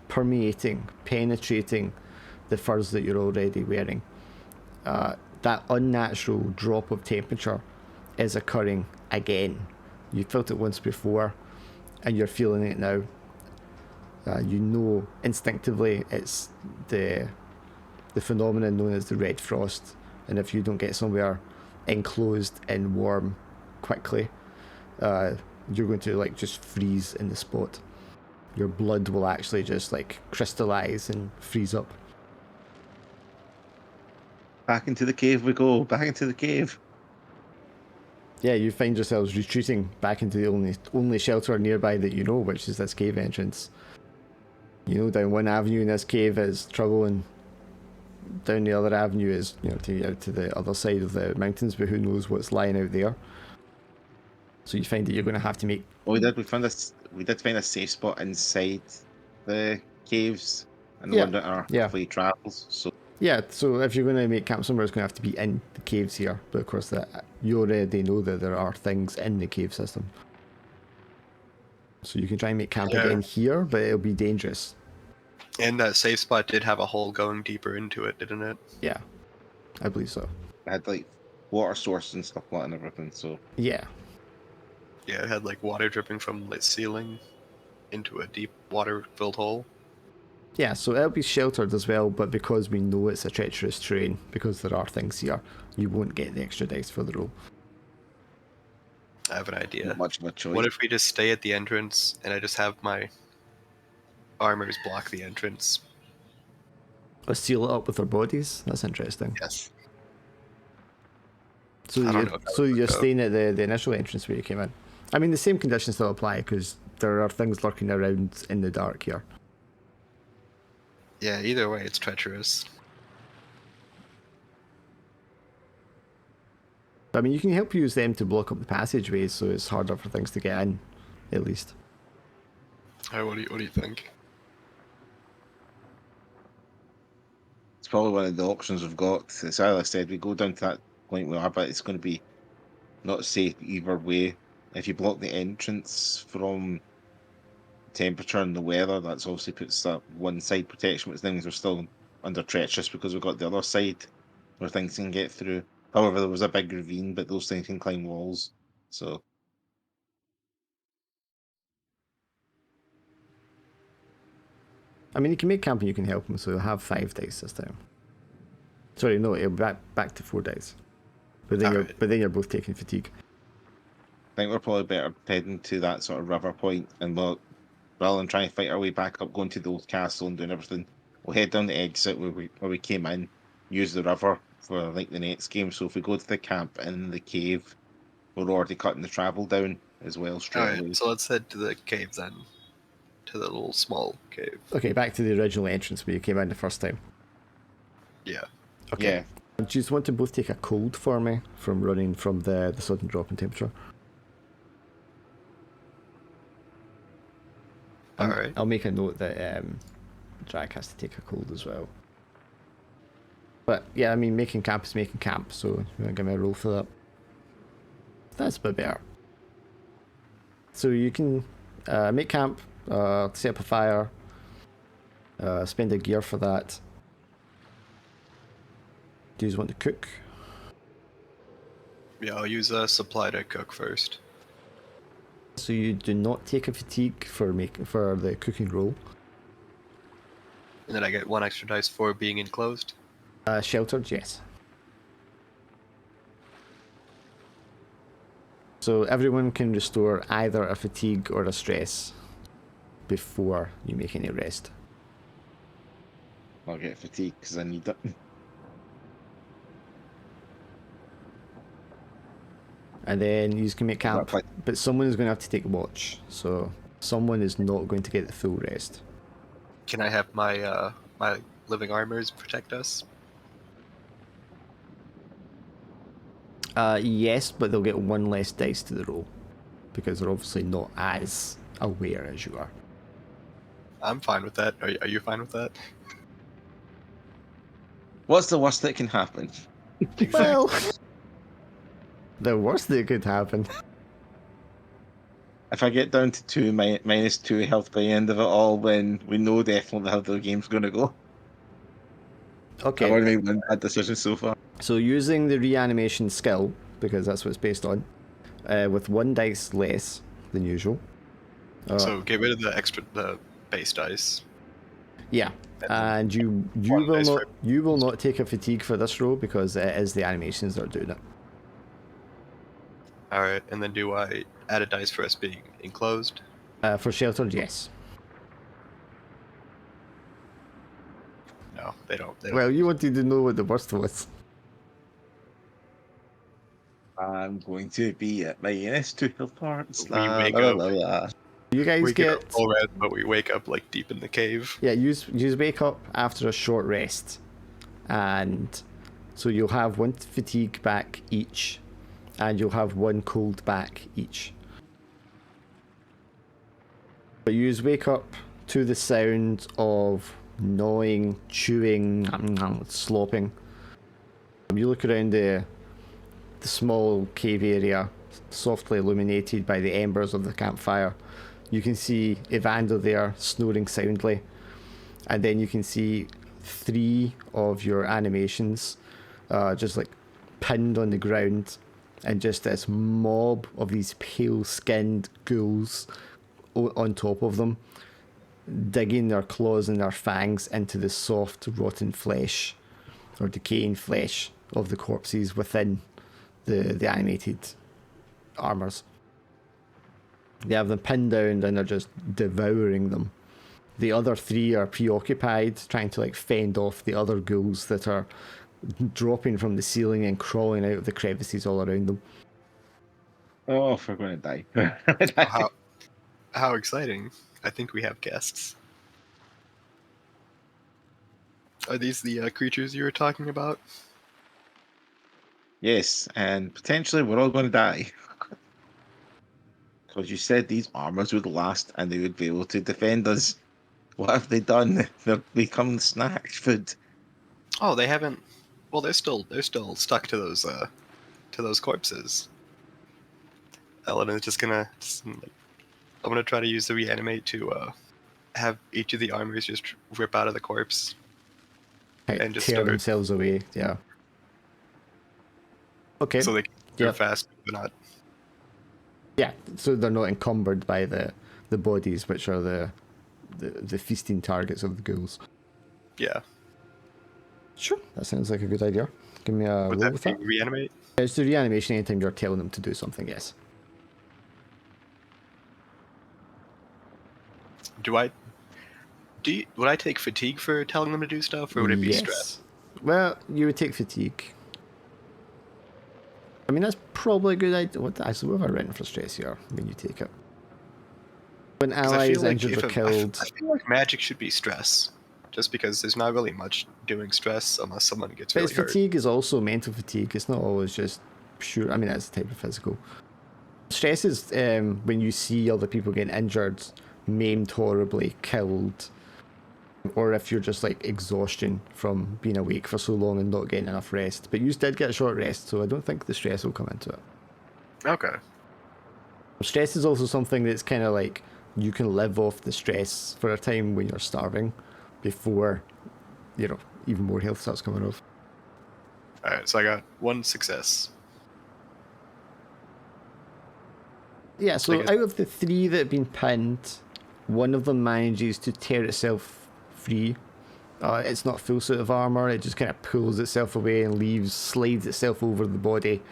permeating, penetrating the furs that you're already wearing. That unnatural drop of temperature is occurring again. You felt it once before, and you're feeling it now. You know instinctively it's the phenomenon known as the red frost, and if you don't get somewhere enclosed and warm quickly, you're going to like just freeze in the spot. Your blood will actually just like crystallize and freeze up. Back into the cave we go. Back into the cave. Yeah, you find yourselves retreating back into the only shelter nearby that you know, which is this cave entrance. You know, down one avenue in this cave is trouble, and down the other avenue is, you know, to get out to the other side of the mountains, but who knows what's lying out there. So you find that you're going to have to make... Well, we did find a safe spot inside the caves and Yeah, one that our yeah. free travels. So Yeah, so if you're going to make camp somewhere, it's going to have to be in the caves here. But of course, you already know that there are things in the cave system. So you can try and make camp again here, but it'll be dangerous. And that safe spot did have a hole going deeper into it, didn't it? Yeah, I believe so. it had like water source and stuff like that and everything. So Yeah. Yeah, it had like water dripping from the ceiling into a deep water-filled hole. Yeah, so it'll be sheltered as well, but because we know it's a treacherous terrain, because there are things here, you won't get the extra dice for the roll. I have an idea. not much of a choice. What if we just stay at the entrance and I just have my armors block the entrance? Let's seal it up with our bodies. That's interesting. Yes. So I don't you're, know if that so would you're work out. staying at the initial entrance where you came in. I mean, the same conditions still apply, because there are things lurking around in the dark here. Yeah, either way, it's treacherous. I mean, you can help use them to block up the passageways, so it's harder for things to get in, at least. Hey, what do you think? It's probably one of the options we've got. As I said, we go down to that point we are, but it's going to be not safe either way. If you block the entrance from temperature and the weather, that's obviously puts that one side protection, but things are still under treacherous because we've got the other side where things can get through. However, there was a big ravine, but those things can climb walls. So I mean, you can make camp and you can help them, so you'll have 5 dice this time. Sorry, no, it'll be back to 4 dice. But then you're both taking fatigue. I think we're probably better heading to that sort of river point, and we'll, rather than trying to fight our way back up, going to the old castle and doing everything, we'll head down the exit where we came in, use the river for like the next game. So if we go to the camp in the cave, we're already cutting the travel down as well straight away. Alright, so let's head to the cave then. To the little small cave. Okay, back to the original entrance where you came in the first time. Yeah. Okay. Yeah. Do you just want to both take a cold for me from running from the sudden drop in temperature? Alright. I'll make a note that Drac has to take a cold as well. But yeah, I mean, making camp is making camp, so you want to give me a roll for that? That's a bit better. So you can make camp, set up a fire, spend a gear for that. Do you want to cook? Yeah, I'll use a supply to cook first. So you do not take a fatigue for the cooking roll. And then I get 1 extra dice for being enclosed. Sheltered, yes. So everyone can restore either a fatigue or a stress before you make any rest. I'll get fatigue because I need it. And then you can make camp, Right. but someone is going to have to take watch. So someone is not going to get the full rest. Can I have my my living armors protect us? Yes, but they'll get 1 less dice to the roll because they're obviously not as aware as you are. I'm fine with that. Are you fine with that? What's the worst that can happen? Well, the worst that could happen. If I get down to minus 2 health by the end of it all, then we know definitely how the game's going to go. I've Okay, already made one bad decision so far. so using the reanimation skill, because that's what it's based on, with 1 dice less than usual. So get rid of the base dice. Yeah, and you One dice will not take a fatigue for this roll because it is the animations that are doing it. All right, and then do I add a dice for us being enclosed? For sheltered, yes. No, they don't. They don't. Well, you wanted to know what the worst was. I'm going to be at minus 2 health points. We wake up. You guys We get get full red, but we wake up like deep in the cave. yeah. Use wake up after a short rest, and so you'll have 1 fatigue back each, and you'll have 1 cold back each. But use wake up to the sound of gnawing, chewing, slopping. You look around the small cave area, softly illuminated by the embers of the campfire. You can see Evander there snoring soundly, and then you can see 3 of your animations just like pinned on the ground, and just this mob of these pale-skinned ghouls on top of them, digging their claws and their fangs into the soft, rotten flesh or decaying flesh of the corpses within the animated armors. They have them pinned down and they're just devouring them. The other 3 are preoccupied trying to like fend off the other ghouls that are dropping from the ceiling and crawling out of the crevices all around them. Oh, if we're going to die. How exciting. I think we have guests. Are these the creatures you were talking about? Yes, and potentially we're all going to die. Because you said these armors would last and they would be able to defend us. What have they done? They've become snack food. Oh, they haven't. Well, they're still stuck to those corpses. Ellen is just gonna. I'm gonna try to use the reanimate to have each of the armors just rip out of the corpse Like, and just tear start. themselves away. Yeah. Okay. So they can go Yep. fast, but not. Yeah, so they're not encumbered by the bodies, which are the feasting targets of the ghouls. Yeah. Sure, that sounds like a good idea. Give me a Would roll that with be that. reanimate? It's the reanimation anytime you're telling them to do something, yes. Would I take fatigue for telling them to do stuff, or would it be stress? Well, you would take fatigue. I mean, that's probably a good idea. What have I written for stress here when you take it? When 'Cause I allies feel like injured or killed. I feel like magic should be stress, just because there's not really much doing stress unless someone gets But really hurt. fatigue is also mental fatigue. It's not always just pure. I mean, that's a type of physical. Stress is when you see other people getting injured, maimed horribly, killed, or if you're just like exhaustion from being awake for so long and not getting enough rest. But you did get a short rest, so I don't think the stress will come into it. Okay. Stress is also something that's kind of like you can live off the stress for a time when you're starving before, even more health starts coming off. Alright, so I got 1 success. Yeah, so guess- out of the 3 that have been pinned, one of them manages to tear itself free. It's not a full suit of armor, it just kind of pulls itself away and slides itself over the body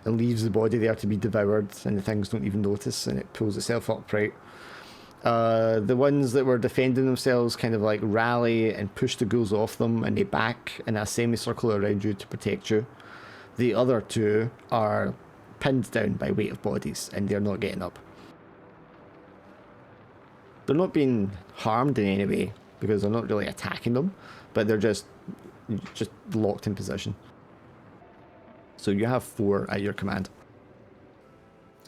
and leaves the body there to be devoured, and the things don't even notice, and it pulls itself upright. The ones that were defending themselves kind of like rally and push the ghouls off them, and they back in a semicircle around you to protect you. The other 2 are pinned down by weight of bodies, and they're not getting up. They're not being harmed in any way because they're not really attacking them, but they're just locked in position. So you have 4 at your command.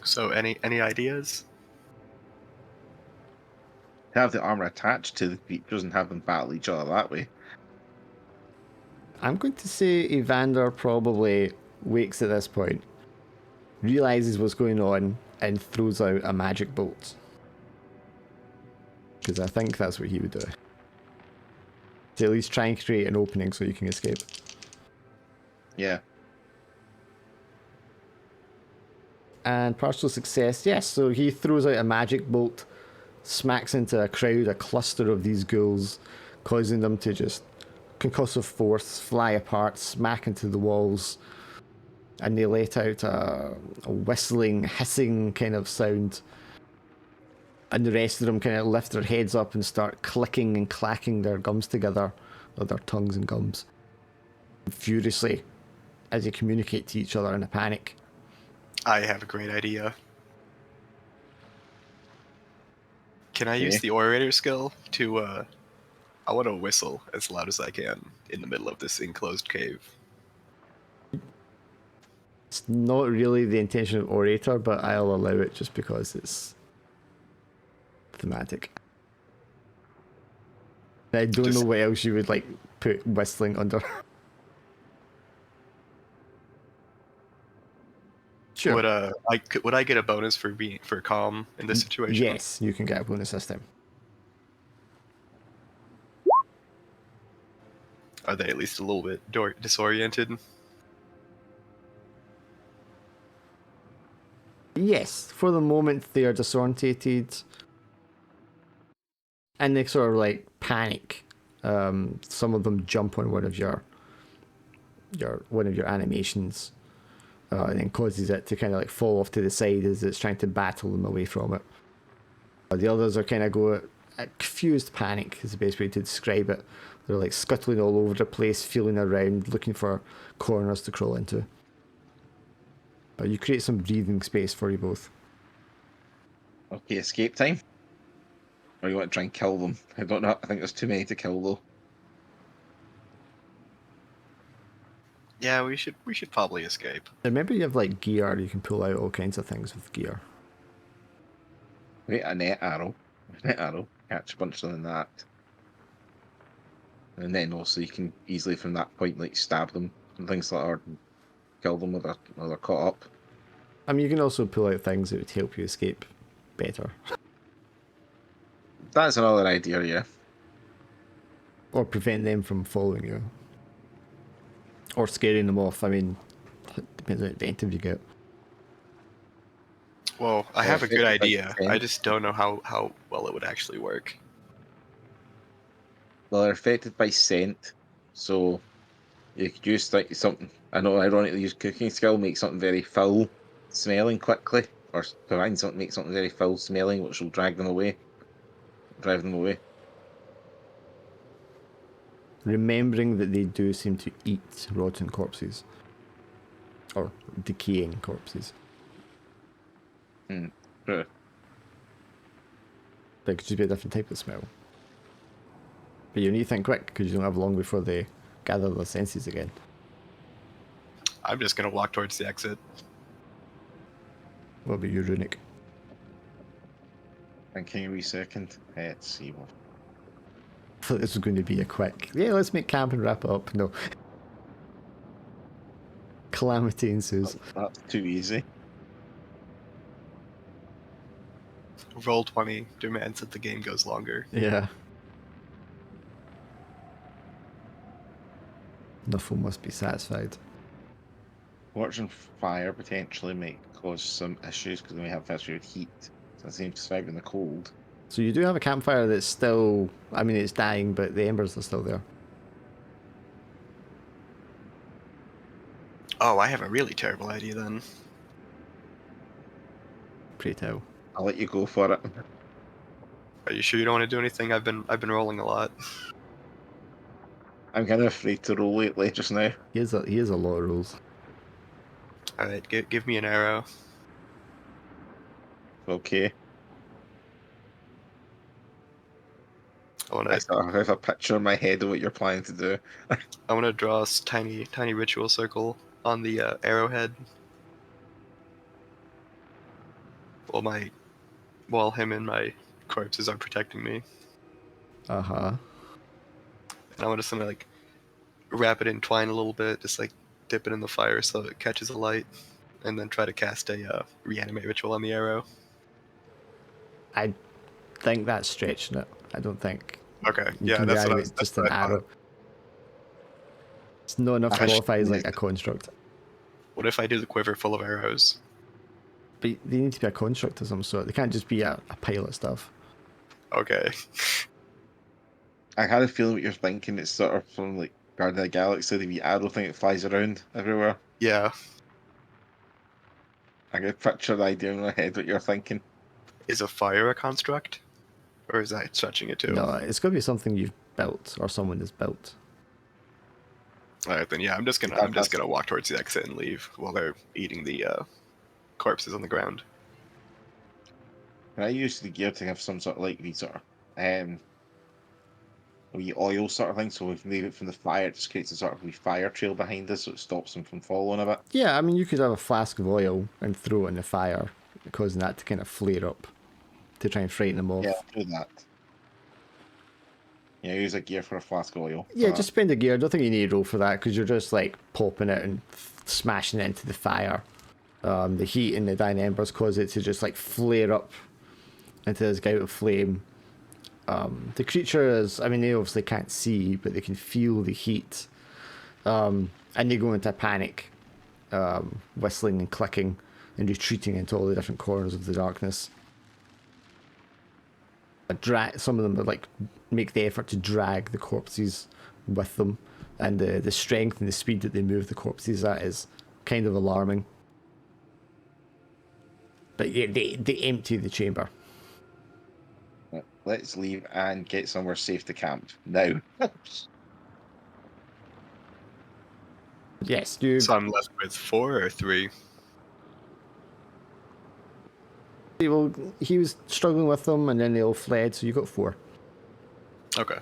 So any ideas? Have the armor attached to the creatures and have them battle each other that way. I'm going to say Evander probably wakes at this point, realizes what's going on, and throws out a magic bolt. Because I think that's what he would do. To at least try and create an opening so you can escape. Yeah. And partial success, yes, so he throws out a magic bolt, smacks into a crowd, a cluster of these ghouls, causing them to just concussive force, fly apart, smack into the walls, and they let out a whistling, hissing kind of sound. And the rest of them kind of lift their heads up and start clicking and clacking their gums together, or their tongues and gums, furiously, as they communicate to each other in a panic. I have a great idea. Can I use Okay. the orator skill to, I want to whistle as loud as I can in the middle of this enclosed cave. It's not really the intention of orator, but I'll allow it just because it's thematic. I don't Just- know what else you would like put whistling under. Sure. Would I get a bonus for being calm in this situation? Yes, you can get a bonus this time. Are they at least a little bit disoriented? Yes, for the moment they are disorientated, and they sort of like panic. Some of them jump on one of your animations, and then causes it to kind of like fall off to the side as it's trying to battle them away from it. The others are kind of go at confused panic is the best way to describe it. They're like scuttling all over the place, feeling around, looking for corners to crawl into. You create some breathing space for you both. Okay, escape time. Or you want to try and kill them? I don't know. I think there's too many to kill though. Yeah, we should probably escape. Remember you have like gear, you can pull out all kinds of things with gear. Wait, a net arrow. Net arrow. Catch a bunch of that. And then also you can easily from that point like stab them and things like that, or kill them while they're caught up. I mean, you can also pull out things that would help you escape better. That's another idea, yeah. Or prevent them from following you. Or scaring them off. I mean, it depends on what inventive you get. Well, I have a good Like idea. I 10. just don't know how well it would actually work. Well, they're affected by scent, so you could use like something. I know, ironically, use cooking skill, make something very foul smelling quickly, or provide something, make something very foul smelling, which will drive them away. Remembering that they do seem to eat rotten corpses. Or decaying corpses. True. That could just be a different type of smell. But you need to think quick, because you don't have long before they gather their senses again. I'm just gonna walk towards the exit. What about you, Runic? Thinking a wee second. Let's see what. I thought this was going to be a quick, yeah, let's make camp and wrap it up. No. Calamity ensues. That's too easy. Roll20 demands that the game goes longer. Yeah. Nuffle must be satisfied. Watching fire potentially might cause some issues because we have issue with heat. So it seems to survive in the cold. So you do have a campfire that's still, I mean, it's dying, but the embers are still there. Oh, I have a really terrible idea then. Pray tell. I'll let you go for it. Are you sure you don't want to do anything? I've been rolling a lot. I'm kind of afraid to roll lately just now. He has a lot of rules. All right, give me an arrow. Okay. I want I to sort of have a picture in my head of what you're planning to do. draw a tiny ritual circle on the arrowhead. While him and my corpses are protecting me, Uh-huh. and I want to something like wrap it in twine a little bit, just like dip it in the fire so it catches the light, and then try to cast a reanimate ritual on the arrow. I think that's stretching it. I don't think Okay, you yeah, can that's what I reanimate was. just an arrow. It's not enough to I qualify as should- like a construct. What if I do the quiver full of arrows? But they need to be a construct of some sort. They can't just be a pile of stuff. Okay. I kind of feel what you're thinking. It's sort of from like Guardian of the Galaxy, the wee arrow thing that flies around everywhere. Yeah. I can picture the idea in my head what you're thinking. Is a fire a construct? Or is that stretching it too? No, it's got to be something you've built or someone has built. Alright, then yeah, I'm just gonna walk towards the exit and leave while they're eating the corpses on the ground. And I use the gear to have some sort of like wee sort of wee oil sort of thing, so if we leave it from the fire, it just creates a sort of wee fire trail behind us, so it stops them from falling a bit. Yeah, I mean, you could have a flask of oil and throw it in the fire, causing that to kind of flare up to try and frighten them off. Yeah, do that. Yeah, use a gear for a flask of oil. Yeah, just spend the gear. I don't think you need a roll for that because you're just like popping it and smashing it into the fire. The heat and the dying embers cause it to just like flare up into this gout of flame. The creature is, I mean, they obviously can't see, but they can feel the heat. And they go into panic, whistling and clicking and retreating into all the different corners of the darkness. Some of them would like make the effort to drag the corpses with them, and the strength and the speed that they move the corpses at is kind of alarming. But yeah, they empty the chamber. Let's leave and get somewhere safe to camp now. Yes, you. So I'm left with 4 or 3. Well, he was struggling with them, and then they all fled. So you got 4. Okay.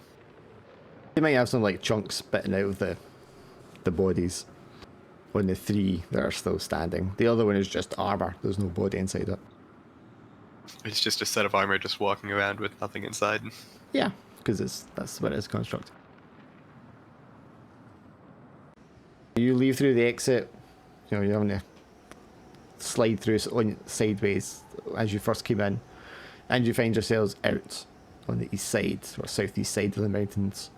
They might have some like chunks bitten out of the bodies on the 3 that are still standing. The other one is just armor. There's no body inside it. It's just a set of armor just walking around with nothing inside. Yeah, because that's what it is, construct. You leave through the exit. You know, you're having to slide through sideways as you first came in, and you find yourselves out on the east side or southeast side of the mountains.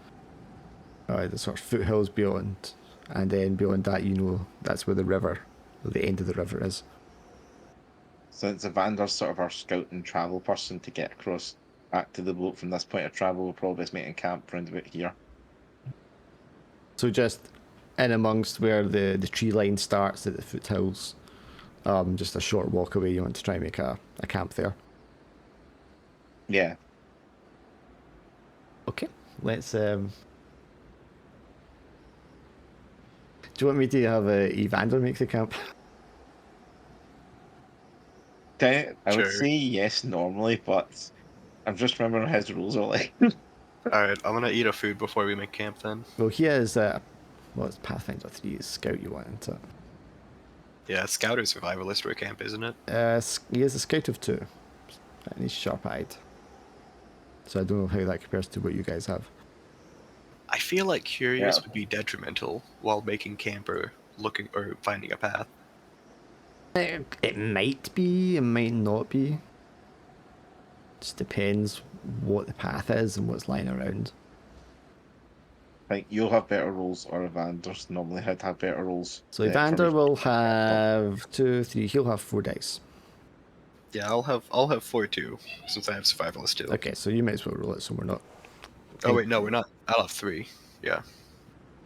The sort of foothills beyond, and then beyond that, you know, that's where the river, or the end of the river is. Since Evander's sort of our scout and travel person to get across back to the boat from this point of travel, we'll probably best making camp round about here. So just in amongst where the tree line starts at the foothills, just a short walk away, you want to try and make a camp there. Yeah. Okay, let's do you want me to have Evander make the camp? I would Sure. say yes normally, but I'm just remembering his rules are like. Alright, I'm gonna eat a food before we make camp then. Well, he is it's Pathfinder 3 is Scout you want into it. Yeah, scout or survivalist for a camp, isn't it? He is a Scout of 2, and he's sharp-eyed. So I don't know how that compares to what you guys have. I feel like curious Yeah. would be detrimental while making camp or looking or finding a path. It might be, it might not be. Just depends what the path is and what's lying around. I think you'll have better rolls, or Evander's normally had to have better rolls. So Evander will have 2, 3. He'll have 4 dice. Yeah, I'll have 4 too, since I have survivalist too. Okay, so you might as well roll it so we're not. Oh wait, no, we're not. I'll have 3. Yeah,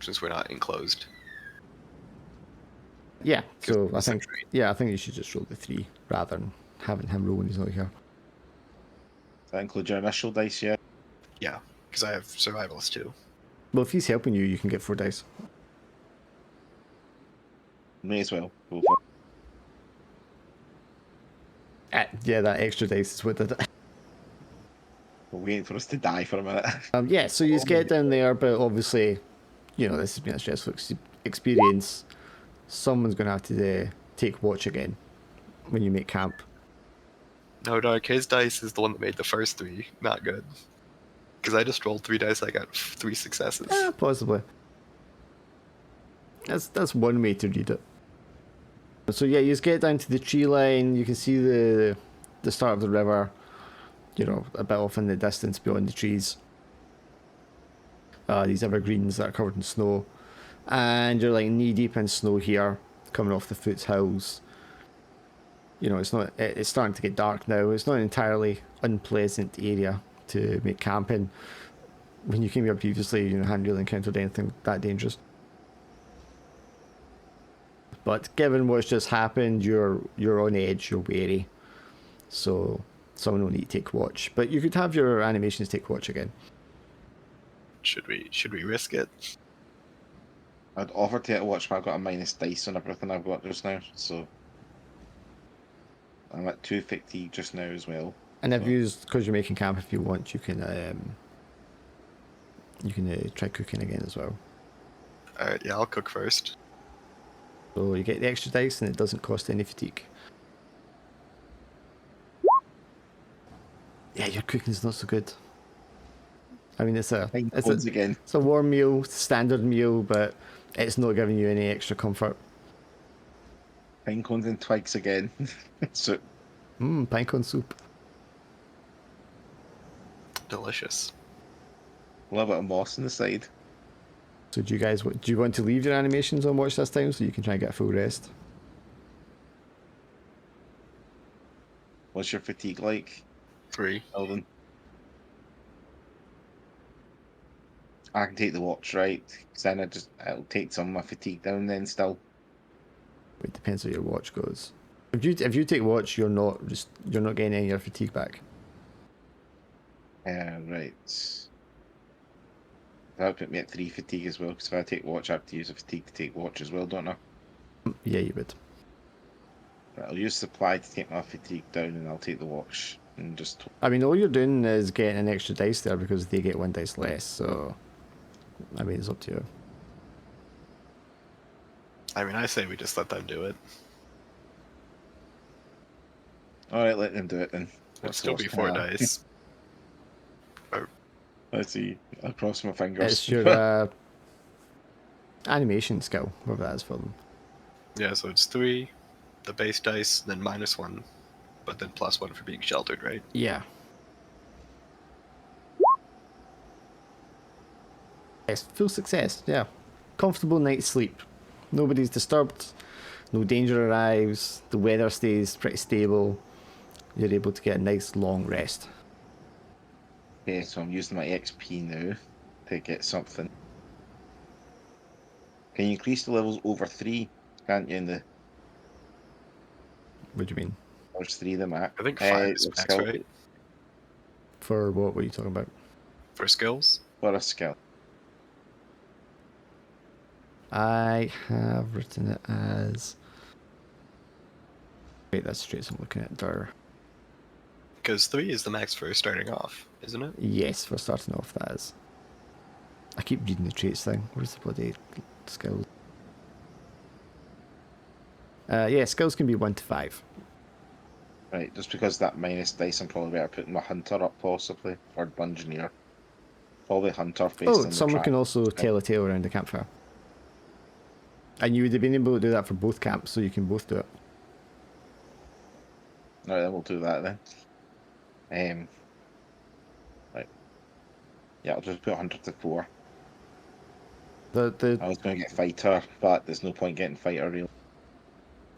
since we're not enclosed. Yeah, so I think Essentially. I think you should just roll the 3 rather than having him roll when he's not here. Does that include your initial dice, yeah? Yeah, because I have survivalist too. Well, if he's helping you, you can get 4 dice. May as well. Go for it. Yeah, that extra dice is what did it. We're waiting for us to die for a minute. Yeah, so you just get down there, but obviously, you know, this has been a stressful experience. Someone's going to have to take watch again when you make camp. No, Dark, his dice is the one that made the first 3 not good. Because I just rolled 3 dice, I got 3 successes. Possibly. That's one way to read it. So yeah, you just get down to the tree line. You can see the start of the river. You know, a bit off in the distance beyond the trees. These evergreens that are covered in snow, and you're like knee deep in snow here, coming off the foothills. You know, it's starting to get dark now. It's not an entirely unpleasant area to make camping. When you came here previously, you hadn't really encountered anything that dangerous. But given what's just happened, you're on edge, you're wary. So someone will need to take watch. But you could have your animations take watch again. Should we risk it? I'd offer to take a watch, but I've got a minus dice on everything I've got just now, so I'm at 2 fatigue just now as well. And if so. because you're making camp, if you want, you can try cooking again as well. Alright, yeah, I'll cook first. So you get the extra dice, and it doesn't cost any fatigue. Yeah, your cooking's not so good. I mean, it's a warm meal, standard meal, but it's not giving you any extra comfort. Pine cones and twigs again. So Pinecone soup. Delicious. a little bit of moss on the side. So do you want to leave your animations on watch this time so you can try and get a full rest? What's your fatigue like, 3. Alden? I can take the watch, right? Because then it'll take some of my fatigue down then still. It depends how your watch goes. If you take watch, you're not getting any of your fatigue back. Right. That would put me at 3 fatigue as well, because if I take watch, I have to use a fatigue to take watch as well, don't I? Yeah, you would. Right, I'll use supply to take my fatigue down, and I'll take the watch and just. I mean, all you're doing is getting an extra dice there because they get 1 dice less. So, I mean, it's up to you. I mean, I say we just let them do it. All right, let them do it then. It'll still be 4 dice. Let's see. I'll cross my fingers. It's your animation skill, whatever that is for them. Yeah, so it's 3, the base dice, then -1, but then +1 for being sheltered, right? Yeah. Yes, full success. Yeah, comfortable night's sleep. Nobody's disturbed. No danger arrives. The weather stays pretty stable. You're able to get a nice long rest. Okay, so I'm using my XP now to get something. Can you increase the levels over 3? Can't you? In the What do you mean? there's 3 of them at. I think 5 is max, right? For what were you talking about? For skills? For a skill. I have written it as. Wait, that's straight. So I'm looking at there. Because 3 is the max for starting off, isn't it? Yes, for starting off, that is. I keep reading the traits thing. Where's the bloody skills? Yeah, skills can be 1 to 5. Right, just because that minus dice, I'm probably better putting my hunter up possibly, or dungeoneer. Probably hunter based on the someone track. can also tell a tale around the campfire. And you would have been able to do that for both camps, so you can both do it. Alright, then we'll do that then. Right. Yeah, I'll just put hunter to 4. I was going to get fighter, but there's no point getting fighter really.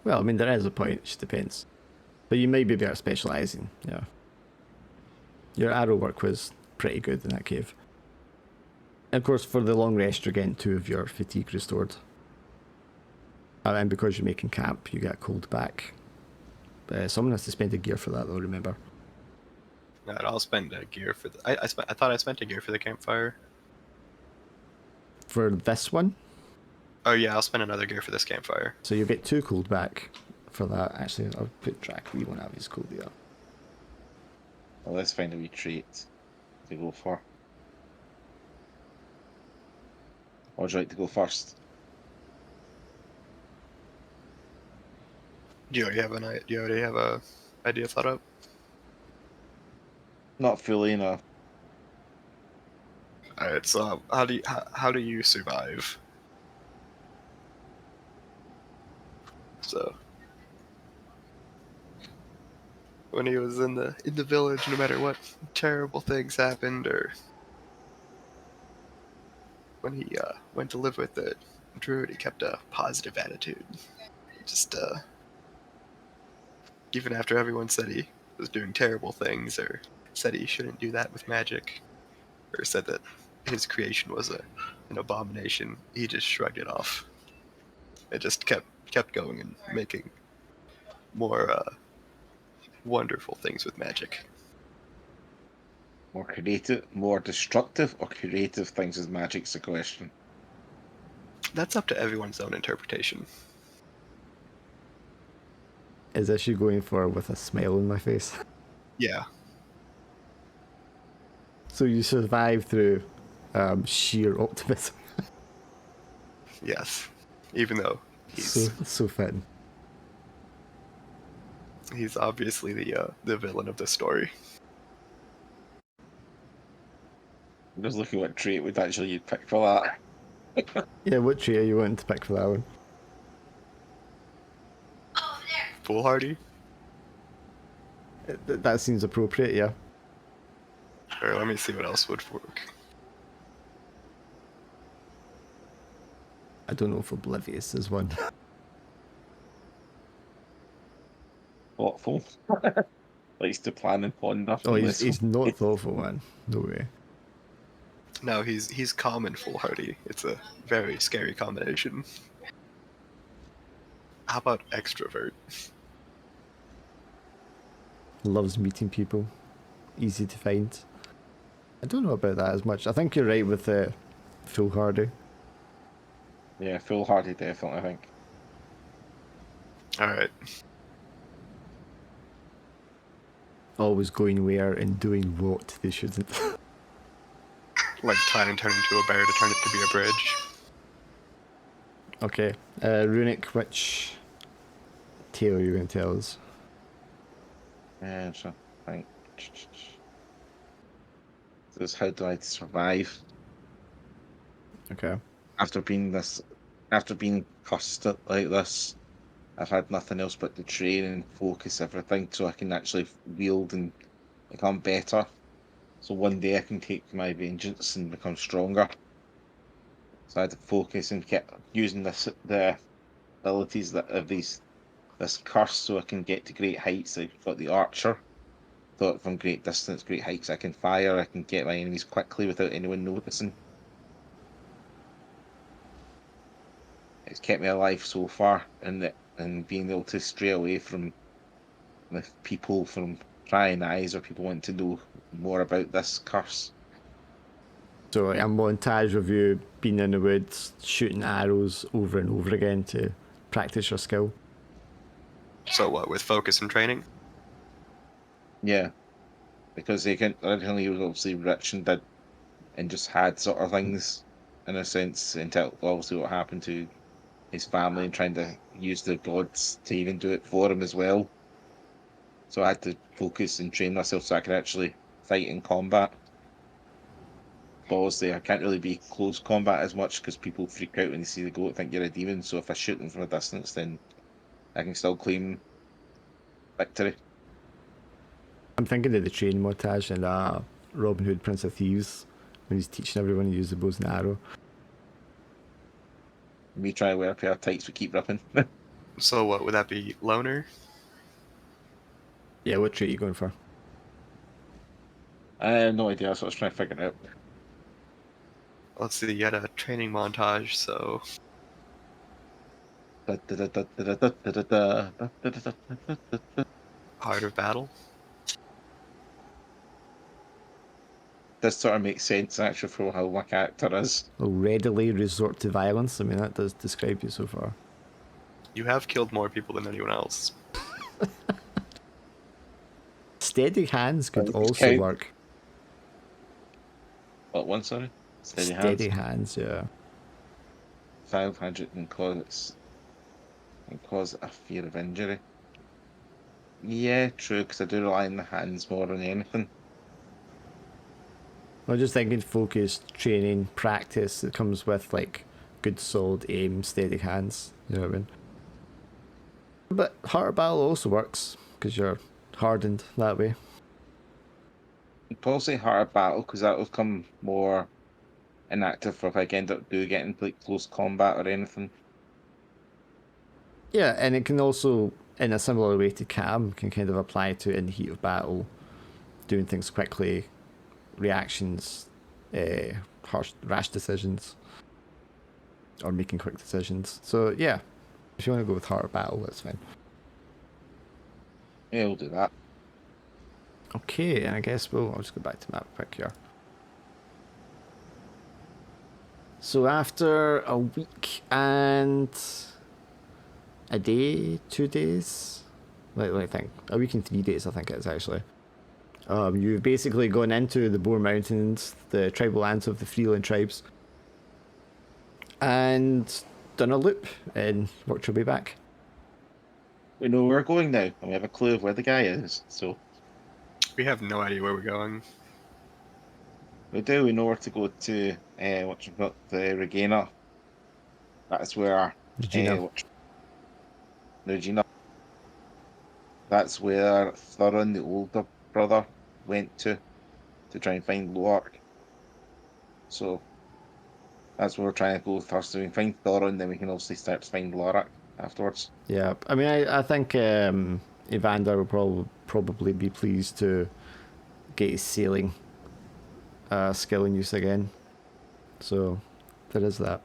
Well, I mean, there is a point. It just depends. But you might be better specialising. Yeah. Your arrow work was pretty good in that cave. And of course, for the long rest, you're getting 2 of your fatigue restored. And because you're making camp, you get cold back. Someone has to spend a gear for that, though. Remember. No, I'll spend a gear for the. I thought I spent a gear for the campfire. For this one. Oh yeah, I'll spend another gear for this campfire. So you'll get 2 cold back for that. Actually, I'll put Drakan. We won't have his cold either. Well, let's find a wee trait to go for. Or would you like to go first? Do you already have a idea thought up? Not fully, no. Alright, so how do you survive? So when he was in the village, no matter what terrible things happened, or when he went to live with the druid, he kept a positive attitude. Just even after everyone said he was doing terrible things, or said he shouldn't do that with magic, or said that his creation was an abomination, he just shrugged it off. It just kept going and making more wonderful things with magic. More creative, more destructive, or creative things with magic's the question. That's up to everyone's own interpretation. Is this you going for with a smile on my face? Yeah. So you survive through sheer optimism. Yes. Even though So fitting. he's obviously the villain of the story. I'm just looking what trait would actually you'd pick for that. Yeah, what trait are you wanting to pick for that one? Foolhardy? That seems appropriate, yeah. Or let me see what else would work. I don't know if oblivious is one. Thoughtful. Likes to plan and ponder. Oh, he's not thoughtful, man. No way. No, he's calm and foolhardy. It's a very scary combination. How about extrovert? Loves meeting people. Easy to find. I don't know about that as much. I think you're right with foolhardy. Yeah, foolhardy, definitely, I think. Alright. Always going where and doing what they shouldn't. Like trying to turn into a bear to turn it to be a bridge. Okay. Runic, which tale are you going to tell us? Yeah, so I think this is how do I survive Okay. after being cursed like this. I've had nothing else but to train and focus everything so I can actually wield and become better. So one day I can take my vengeance and become stronger. So I had to focus and kept using the abilities that of this curse so I can get to great heights. I've got the archer. Thought from great distance, great heights, I can fire. I can get my enemies quickly without anyone noticing. It's kept me alive so far, and being able to stray away from the people from prying eyes or people wanting to know more about this curse. So a montage of you being in the woods, shooting arrows over and over again to practice your skill. So what, with focus and training? Yeah, because they can originally he was obviously rich and just had sort of things in a sense until obviously what happened to his family and trying to use the gods to even do it for him as well. So I had to focus and train myself so I could actually fight in combat. But obviously I can't really be close combat as much because people freak out when they see the goat and think you're a demon. So if I shoot them from a distance, then I can still claim victory. I'm thinking of the train montage and Robin Hood, Prince of Thieves, when he's teaching everyone to use the bows and arrow. Me try to wear a pair of tights but keep ripping. So what, would that be loner? Yeah, what trait are you going for? I have no idea, so I was trying to figure it out. Let's see, you had a training montage, so Heart of Battle. This sort of makes sense actually for how my character is. Will readily resort to violence. I mean, that does describe you so far. You have killed more people than anyone else. Steady hands could Right, also okay. work. What one, sorry? Steady hands, yeah. 500 and cause a fear of injury. Yeah, true, because I do rely on the hands more than anything. I'm just thinking focused training, practice that comes with like good solid aim, steady hands. You know what I mean? But Heart Battle also works, because you're hardened that way. I'd probably say Heart of Battle, because that will come more inactive for if I end up getting like close combat or anything. Yeah, and it can also, in a similar way to Cam, can kind of apply to in the heat of battle, doing things quickly, reactions, rash decisions, or making quick decisions. So yeah, if you want to go with Heart of Battle, that's fine. Yeah, we'll do that. Okay, and I guess I'll just go back to map quick here. So after a week and a day, 2 days, let me think, a week and 3 days I think it is actually. You've basically gone into the Boar Mountains, the tribal lands of the Freeland tribes, and done a loop and worked your way back. We know where we're going now, and we have a clue of where the guy is. So We have no idea where we're going. we do. We know where to go to. What you've got the Regina. That's where. Regina. Regina. That's where Thurin, the older brother, went to try and find Loark. So that's where we're trying to go first. So we can find Thurin, then we can obviously start to find Loark afterwards. Yeah, I mean, I think Evander will probably be pleased to get his sailing skill in use again. So there is that.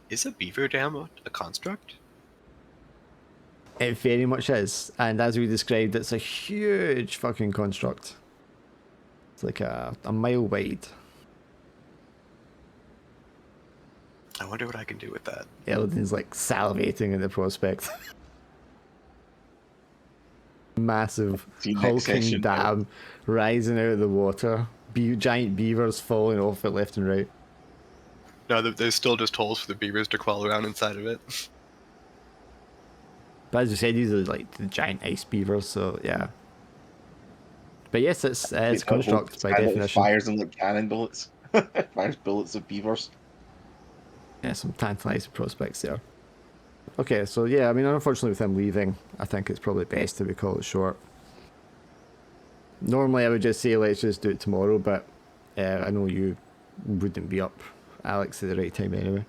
Is a beaver dam a construct? It very much is, and as we described, it's a huge fucking construct. It's like a mile wide. I wonder what I can do with that. Elodin's like salivating in the prospect. Massive See, next hulking session, dam rising out of the water. Giant beavers falling off it left and right. No, there's still just holes for the beavers to crawl around inside of it. But as you said, these are like the giant ice beavers, so yeah. But yes, it's construct by definition. Fires them like cannon bullets. Fires bullets of beavers. Yeah, some tantalizing prospects there. Okay, so yeah, I mean, unfortunately with him leaving, I think it's probably best that we call it short. Normally I would just say let's just do it tomorrow, but I know you wouldn't be up, Alex, at the right time anyway.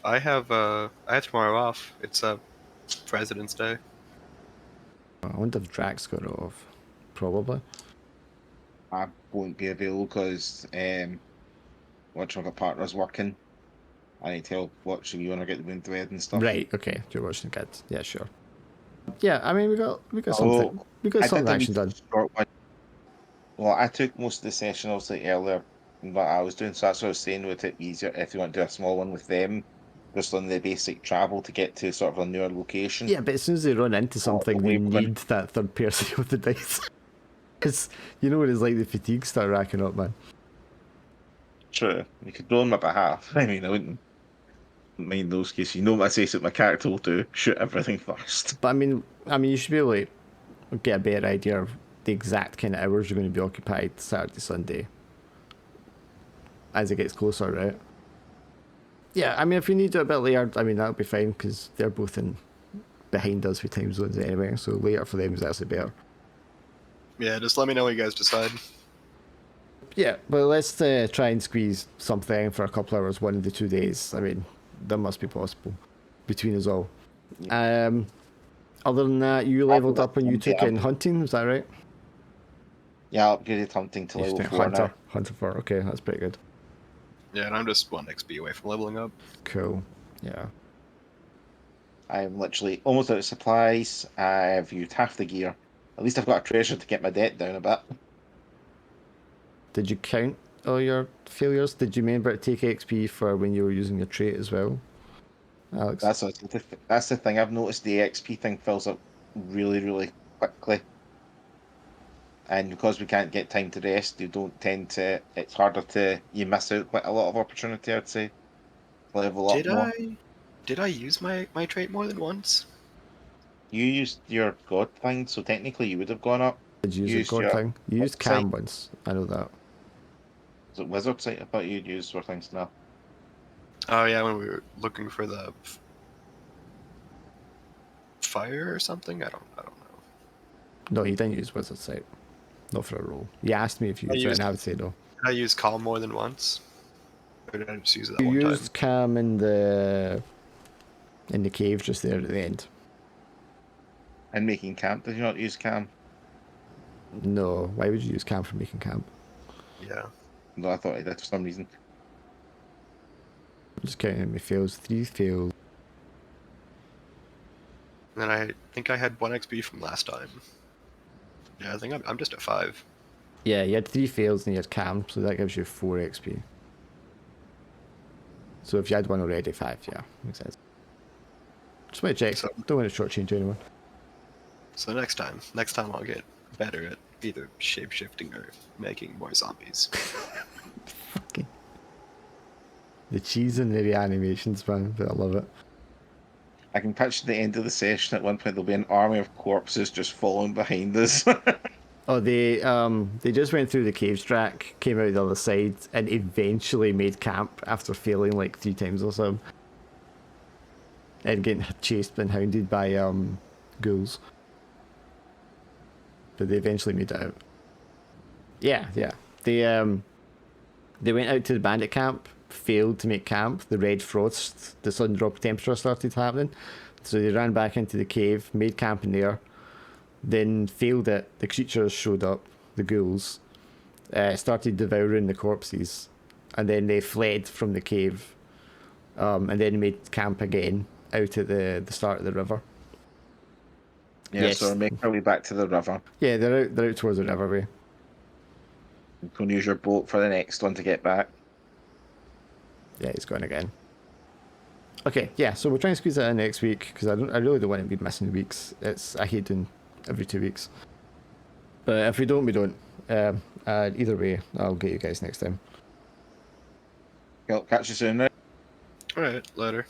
I have tomorrow off. It's President's Day. I wonder if Drax got it off. Probably. I won't be available because watch of a partner's working. I need to help watch you want to get the wind thread and stuff. Right, okay, you're watching the kids. Yeah, sure. Yeah, I mean we got something action done. Well, I took most of the session obviously earlier, but I was doing so that's what I was saying, would it be easier if you want to do a small one with them, just on the basic travel to get to sort of a newer location. Yeah, but as soon as they run into something, they need that third person with the dice. Because you know what it's like, the fatigue start racking up, man. True. You could roll them up at half. I mean, I wouldn't mind those cases. You know what I say, so my character will do, shoot everything first. But I mean, you should be able to get a better idea of the exact kind of hours you're going to be occupied Saturday, Sunday, as it gets closer, right? Yeah, I mean, if you need it a bit later, I mean, that'll be fine, because they're both behind us with time zones anyway, so later for them is actually better. Yeah, just let me know what you guys decide. Yeah, but let's try and squeeze something for a couple hours, 1 of the 2 days. I mean, that must be possible between us all. Yeah. Other than that, you leveled up and you took in hunting, is that right? Yeah, I upgraded hunting to level 4 Hunter. now. Hunter 4, okay, that's pretty good. Yeah, and I'm just 1 XP away from leveling up. Cool, yeah. I'm literally almost out of supplies. I've used half the gear. At least I've got a treasure to get my debt down a bit. Did you count all your failures? Did you remember to take XP for when you were using your trait as well, Alex? That's the thing. I've noticed the XP thing fills up really, really quickly. And because we can't get time to rest, you don't tend to. It's harder to. You miss out quite a lot of opportunity, I'd say. Level up more. Did I use my trait more than once? You used your god thing, so technically you would have gone up. Did you use your god thing? You used Cam once, I know that. Was it wizard sight? I thought you'd use your things now. Oh yeah, when we were looking for the fire or something? I don't know. No, you didn't use Wizard Sight. Not for a roll. You asked me if you I used it, used- and I would say no. Did I use calm more than once? Or did I just use it that You one used Cam in the cave just there at the end. And making camp, did you not use camp? No, why would you use Cam for making camp? time? Yeah. No, I thought I did for some reason. I'm just counting my fails. 3 fails. And then I think I had 1 XP from last time. Yeah, I think I'm just at 5. Yeah, you had 3 fails and you had Cam, so that gives you 4 XP. So if you had 1 already, 5, yeah, makes sense. Just want to check. So- Don't want to shortchange anyone. So next time I'll get better at either shape-shifting or making more zombies. Fucking. The cheese and the reanimations, man, but I love it. I can picture the end of the session at one point. There'll be an army of corpses just following behind us. Oh, they just went through the caves track, came out the other side, and eventually made camp after failing like 3 times or so. And getting chased and hounded by ghouls. But they eventually made it out. Yeah. They went out to the bandit camp, failed to make camp. The red frost, the sudden drop of temperature started happening. So they ran back into the cave, made camp in there. Then failed it. The creatures showed up, the ghouls, started devouring the corpses, and then they fled from the cave, and then made camp again out at the start of the river. Yeah, Yes. so we're making our way back to the river. Yeah, they're out towards the riverway. You can use your boat for the next one to get back. Yeah, he's going again. Okay, yeah, so we'll try and squeeze that in next week because I really don't want to be missing weeks. I hate doing every 2 weeks. But if we don't, we don't. Either way, I'll get you guys next time. Catch you soon. Right? Alright, later.